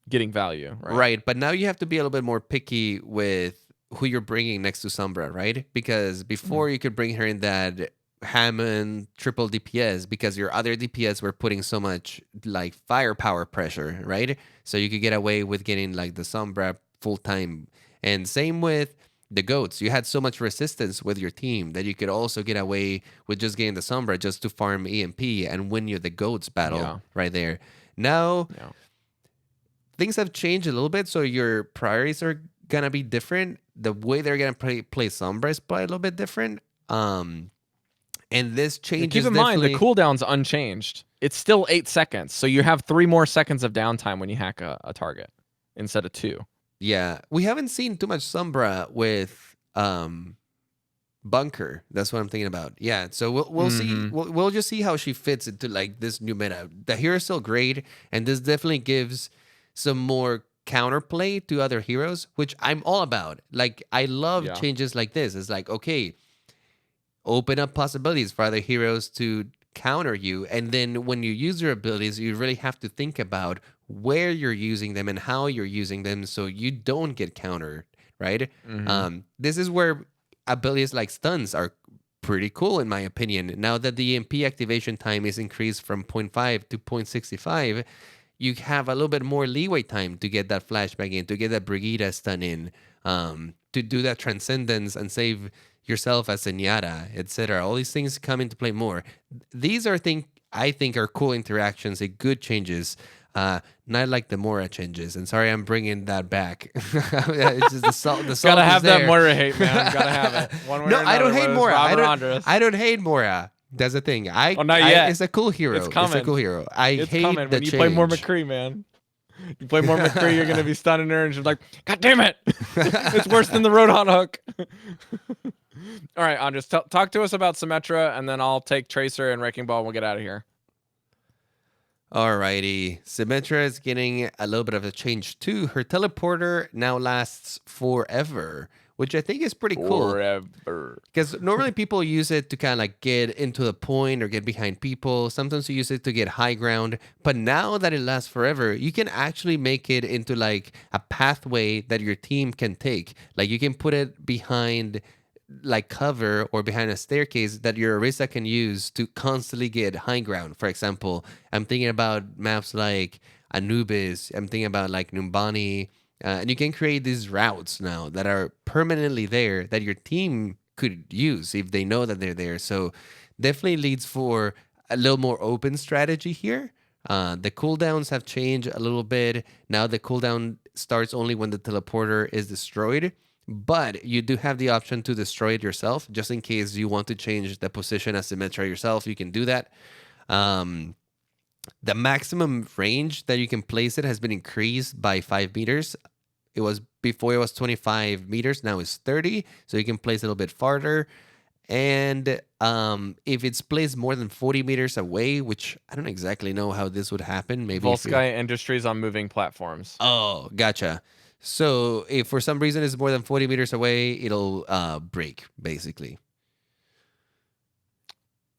getting value, right? Right, but now you have to be a little bit more picky with who you're bringing next to Sombra, right? Because before you could bring her in that Hammond triple DPS, because your other DPS were putting so much like firepower pressure, right? So you could get away with getting like the Sombra full time. And same with the Goats. You had so much resistance with your team that you could also get away with just getting the Sombra just to farm EMP and win you the Goats battle right there. Now, things have changed a little bit, so your priorities are gonna be different. The way they're gonna play Sombra is probably a little bit different. And this change. Keep in mind the cooldown's unchanged. It's still 8 seconds, so you have 3 more seconds of downtime when you hack a target instead of 2. Yeah, we haven't seen too much Sombra with Bunker. That's what I'm thinking about. Yeah, so we'll see. We'll just see how she fits into like this new meta. The hero's still great, and this definitely gives some more counterplay to other heroes, which I'm all about. Like, I love changes like this. It's like, okay, open up possibilities for other heroes to counter you, and then when you use your abilities, you really have to think about where you're using them and how you're using them so you don't get countered, right? This is where abilities like stuns are pretty cool, in my opinion. Now that the EMP activation time is increased from 0.5 to 0.65, you have a little bit more leeway time to get that flashback in, to get that Brigida stun in, to do that transcendence and save yourself as Zenyatta, etc. All these things come into play more. These are things I think are cool interactions and good changes. Not like the Mora changes. And sorry, I'm bringing that back. It's just the salt gotta have that Mora hate, man. Gotta have it. One way no, or I don't hate Mora. I don't hate Mora. That's the thing. Not yet. It's a cool hero. It's coming. It's a cool hero. It's hate coming. the When you change. play more McCree, man. You play more McCree, you're gonna be stunning her, and she's like, "God damn it! It's worse than the Roadhog hook." All right, Andres, talk to us about Symmetra, and then I'll take Tracer and Wrecking Ball, and we'll get out of here. Alrighty, Symmetra is getting a little bit of a change too. Her teleporter now lasts forever, which I think is pretty cool. Forever. Because normally people use it to kind of like get into the point or get behind people. Sometimes you use it to get high ground. But now that it lasts forever, you can actually make it into like a pathway that your team can take. Like you can put it behind like cover or behind a staircase that your Orisa can use to constantly get high ground. For example, I'm thinking about maps like Anubis. I'm thinking about like Numbani. And you can create these routes now that are permanently there that your team could use if they know that they're there. So definitely leads for a little more open strategy here. The cooldowns have changed a little bit. Now the cooldown starts only when the teleporter is destroyed. But you do have the option to destroy it yourself, just in case you want to change the position as Symmetra yourself. You can do that. The maximum range that you can place it has been increased by 5 meters. It was before it was 25 meters. Now it's 30. So you can place it a little bit farther. And if it's placed more than 40 meters away, which I don't exactly know how this would happen. Maybe Volsky Industries on moving platforms. Oh, gotcha. So if for some reason it's more than 40 meters away, it'll break, basically.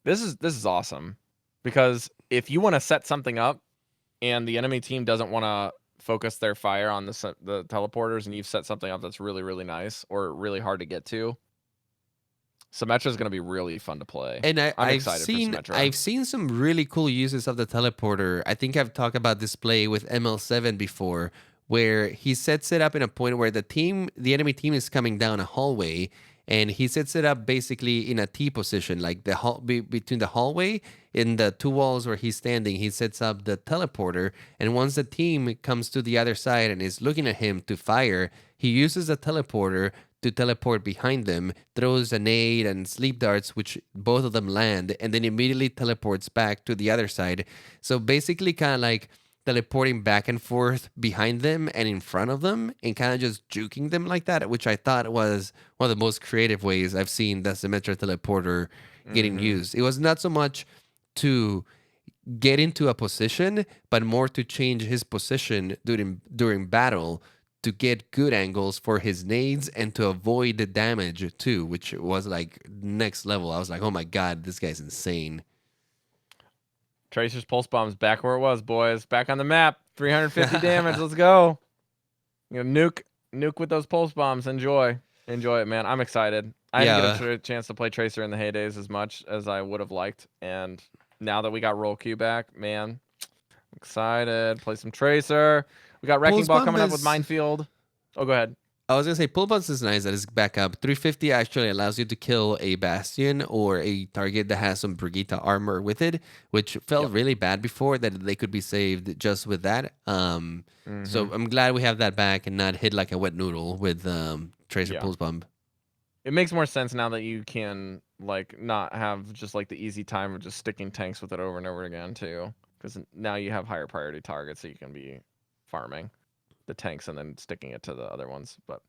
This is awesome, because if you want to set something up and the enemy team doesn't want to focus their fire on the teleporters, and you've set something up that's really, really nice or really hard to get to, Symmetra is going to be really fun to play. And I'm I've excited for seen Symmetra. some really cool uses of the teleporter. I think I've talked about this play with ML7 before, where he sets it up in a point where the enemy team is coming down a hallway, and he sets it up basically in a T position, like between the hallway and the two walls where he's standing. He sets up the teleporter, and once the team comes to the other side and is looking at him to fire, he uses the teleporter to teleport behind them, throws a nade and sleep darts, which both of them land, and then immediately teleports back to the other side. So basically, kind of like teleporting back and forth behind them and in front of them, and kind of just juking them like that, which I thought was one of the most creative ways I've seen the Symmetra teleporter getting used. It was not so much to get into a position, but more to change his position during battle to get good angles for his nades and to avoid the damage too, which was like next level. I was like, oh my god, this guy's insane. Tracer's pulse bomb's back where it was, boys. Back on the map. 350 damage. Let's go. You know, nuke with those pulse bombs. Enjoy it, man. I'm excited. I didn't get a chance to play Tracer in the heydays as much as I would have liked, and now that we got roll Q back, man, I'm excited. Play some Tracer. We got Wrecking Ball coming up with Minefield. Oh, go ahead. I was gonna say pull bombs is nice that it's back up. 350 actually allows you to kill a Bastion or a target that has some Brigitte armor with it, which felt really bad before that they could be saved just with that. So I'm glad we have that back and not hit like a wet noodle with Tracer pulse bomb. It makes more sense now that you can like not have just like the easy time of just sticking tanks with it over and over again too, because now you have higher priority targets that you can be farming the tanks and then sticking it to the other ones. But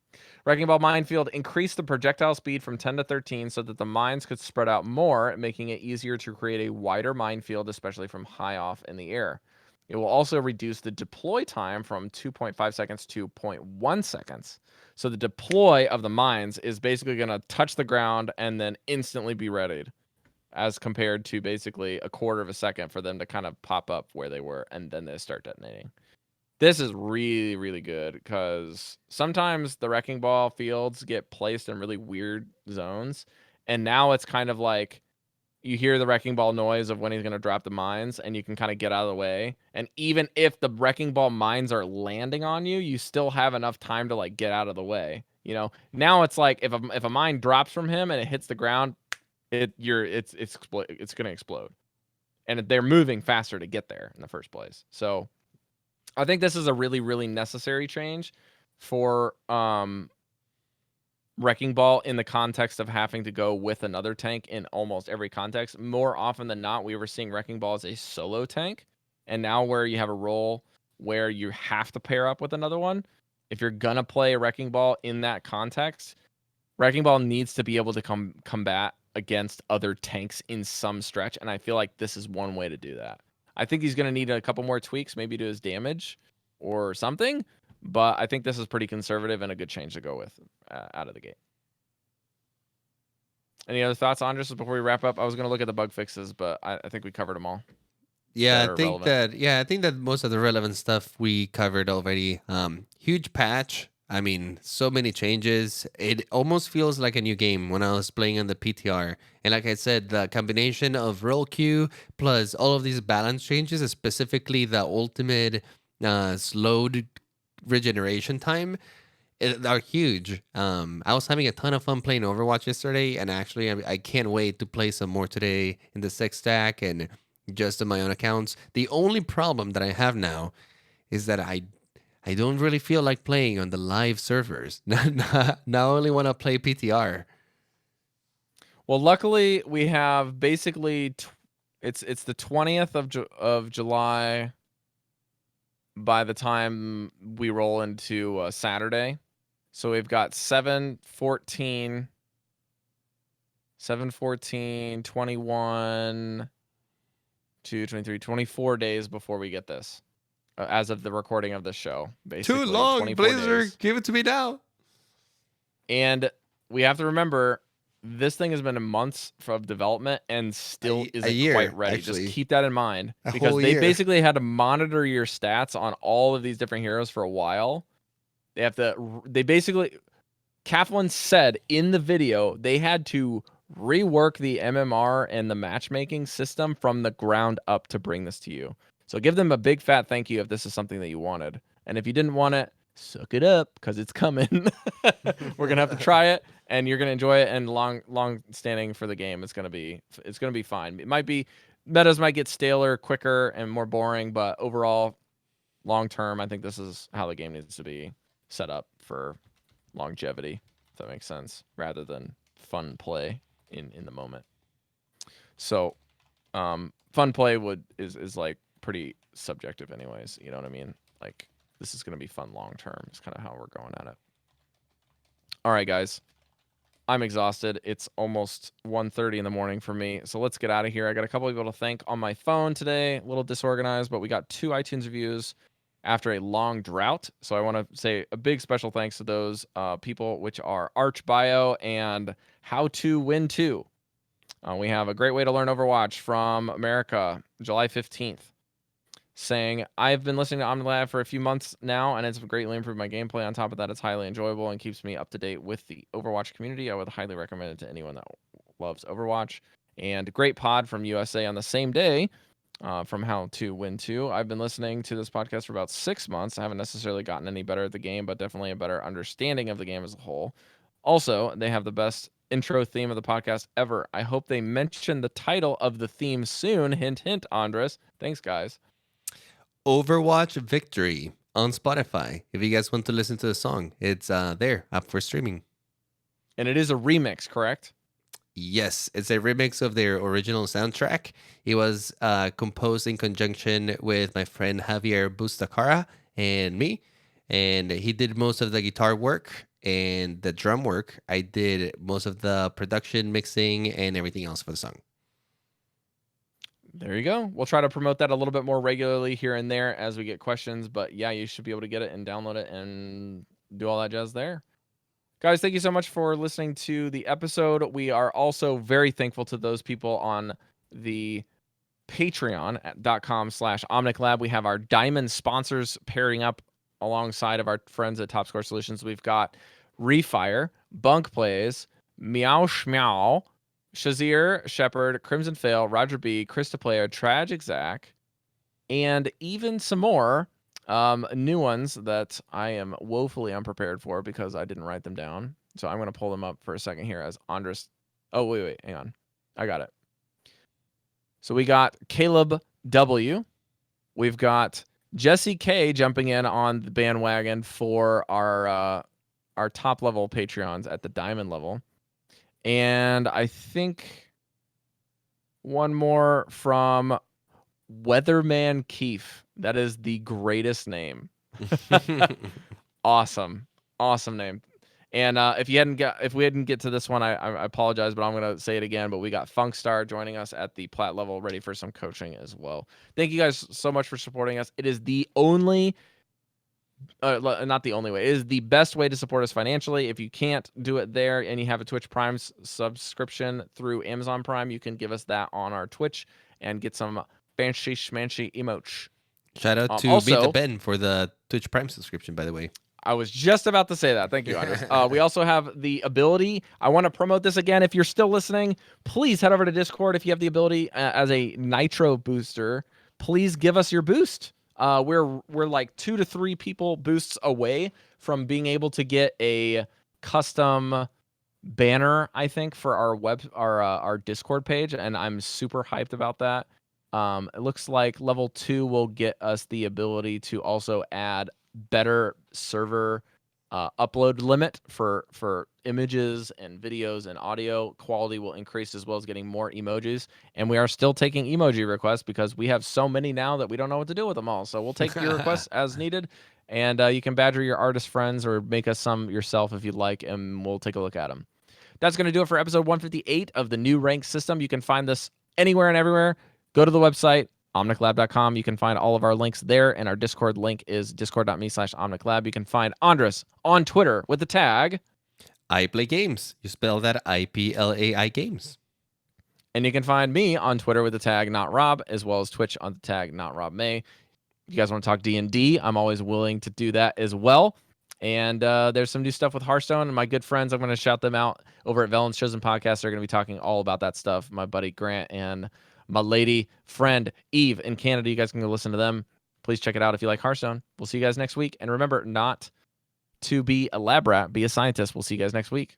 Wrecking Ball Minefield increased the projectile speed from 10 to 13 so that the mines could spread out more, making it easier to create a wider minefield, especially from high off in the air. It will also reduce the deploy time from 2.5 seconds to 0.1 seconds. So the deploy of the mines is basically going to touch the ground and then instantly be readied, as compared to basically a quarter of a second for them to kind of pop up where they were and then they start detonating. This is really, really good because sometimes the Wrecking Ball fields get placed in really weird zones, and now it's kind of like you hear the Wrecking Ball noise of when he's going to drop the mines, and you can kind of get out of the way. And even if the Wrecking Ball mines are landing on you, you still have enough time to like get out of the way. You know, now it's like if a mine drops from him and it hits the ground, it's going to explode, and they're moving faster to get there in the first place. So I think this is a really, really necessary change for Wrecking Ball in the context of having to go with another tank in almost every context. More often than not, we were seeing Wrecking Ball as a solo tank. And now where you have a role where you have to pair up with another one, if you're going to play a Wrecking Ball in that context, Wrecking Ball needs to be able to combat against other tanks in some stretch. And I feel like this is one way to do that. I think he's going to need a couple more tweaks, maybe to his damage or something. But I think this is pretty conservative and a good change to go with out of the gate. Any other thoughts, Andres, before we wrap up? I was going to look at the bug fixes, but I think we covered them all. Yeah, I think that most of the relevant stuff we covered already. Huge patch. I mean, so many changes. It almost feels like a new game when I was playing on the PTR. And like I said, the combination of roll queue plus all of these balance changes, specifically the ultimate slowed regeneration time, are huge. I was having a ton of fun playing Overwatch yesterday, and actually I can't wait to play some more today in the six stack and just on my own accounts. The only problem that I have now is that I don't really feel like playing on the live servers. Now I only want to play PTR. Well, luckily we have basically it's the 20th of July by the time we roll into Saturday. So we've got 7/14, 21, 2, 23, 24 days before we get this. As of the recording of this show, basically. Too long, Blazer. Days. Give it to me now. And we have to remember, this thing has been in months of development and still A isn't quite year, ready. Just actually. keep that in mind A because whole they year. basically had to monitor your stats on all of these different heroes for a while. They basically, Kaplan said in the video, they had to rework the MMR and the matchmaking system from the ground up to bring this to you. So give them a big fat thank you if this is something that you wanted. And if you didn't want it, suck it up because it's coming. We're gonna have to try it, and you're gonna enjoy it. And long standing for the game, it's gonna be fine. It might be metas might get staler quicker and more boring, but overall, long term, I think this is how the game needs to be set up for longevity. If that makes sense, rather than fun play in the moment. So, fun play is like pretty subjective, anyways. You know what I mean? Like this is gonna be fun long term. Is kind of how we're going at it. All right, guys. I'm exhausted. It's almost 1:30 in the morning for me. So let's get out of here. I got a couple of people to thank on my phone today. A little disorganized, but we got 2 iTunes reviews after a long drought. So I want to say a big special thanks to those people, which are ArchBio and How to Win 2. We have a great way to learn Overwatch from America, July 15th. Saying, I've been listening to OmniLab for a few months now, and it's greatly improved my gameplay. On top of that, it's highly enjoyable and keeps me up to date with the Overwatch community. I would highly recommend it to anyone that loves Overwatch. And great pod from USA on the same day from How to Win 2. I've been listening to this podcast for about 6 months. I haven't necessarily gotten any better at the game, but definitely a better understanding of the game as a whole. Also, they have the best intro theme of the podcast ever. I hope they mention the title of the theme soon. Hint, hint, Andres. Thanks, guys. Overwatch Victory on Spotify. If you guys want to listen to the song, it's there up for streaming. And it is a remix, correct? Yes, it's a remix of their original soundtrack. It was composed in conjunction with my friend Javier Bustacara and me. And he did most of the guitar work and the drum work. I did most of the production, mixing, and everything else for the song. There you go. We'll try to promote that a little bit more regularly here and there as we get questions. But yeah, you should be able to get it and download it and do all that jazz there. Guys, thank you so much for listening to the episode. We are also very thankful to those people on the patreon.com/OmnicLab. We have our diamond sponsors pairing up alongside of our friends at Top Score Solutions. We've got Refire, Bunk Plays, Meow Schmeow, Shazir, Shepard, Crimson Fail, Roger B, Krista Player, Tragic Zach, and even some more new ones that I am woefully unprepared for because I didn't write them down. So I'm going to pull them up for a second here as Andres. Oh, wait, hang on. I got it. So we got Caleb W. We've got Jesse K jumping in on the bandwagon for our top level Patreons at the diamond level. And I think one more from Weatherman Keefe. That is the greatest name. Awesome name. And if we didn't get to this one, I apologize, but I'm gonna say it again. But we got Funkstar joining us at the plat level, ready for some coaching as well. Thank you guys so much for supporting us. It is the only. Not the only way. It is the best way to support us financially. If you can't do it there and you have a Twitch Prime subscription through Amazon Prime, you can give us that on our Twitch and get some fancy schmancy emotes. Shout out to also, Beat the Ben for the Twitch Prime subscription, by the way. I was just about to say that. Thank you, Andres. We also have the ability. I want to promote this again. If you're still listening, please head over to Discord. If you have the ability as a Nitro booster, please give us your boost. We're like 2 to 3 people boosts away from being able to get a custom banner, I think, for our Discord page, and I'm super hyped about that. It looks like level 2 will get us the ability to also add better server upload limit for images and videos, and audio quality will increase, as well as getting more emojis. And we are still taking emoji requests because we have so many now that we don't know what to do with them all. So we'll take your requests as needed, and you can badger your artist friends or make us some yourself if you'd like, and we'll take a look at them. That's going to do it for episode 158 of the new rank system. You can find this anywhere and everywhere. Go to the website, omniclab.com. You can find all of our links there, and our Discord link is discord.me/omniclab. You can find Andres on Twitter with the tag I Play Games. You spell that IPLAI Games. And you can find me on Twitter with the tag NotRob, as well as Twitch on the tag NotRobMay. If you guys want to talk D&D, I'm always willing to do that as well. And there's some new stuff with Hearthstone, and my good friends, I'm going to shout them out over at Velen's Chosen Podcast. They're going to be talking all about that stuff. My buddy Grant and my lady friend Eve in Canada. You guys can go listen to them. Please check it out if you like Hearthstone. We'll see you guys next week. And remember not to be a lab rat, be a scientist. We'll see you guys next week.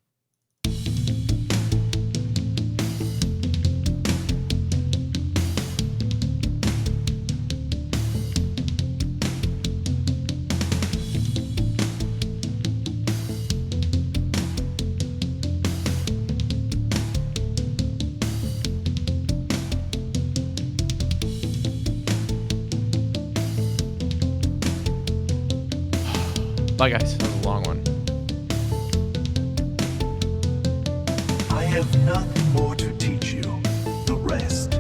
Bye, guys. That was a long one. I have nothing more to teach you. The rest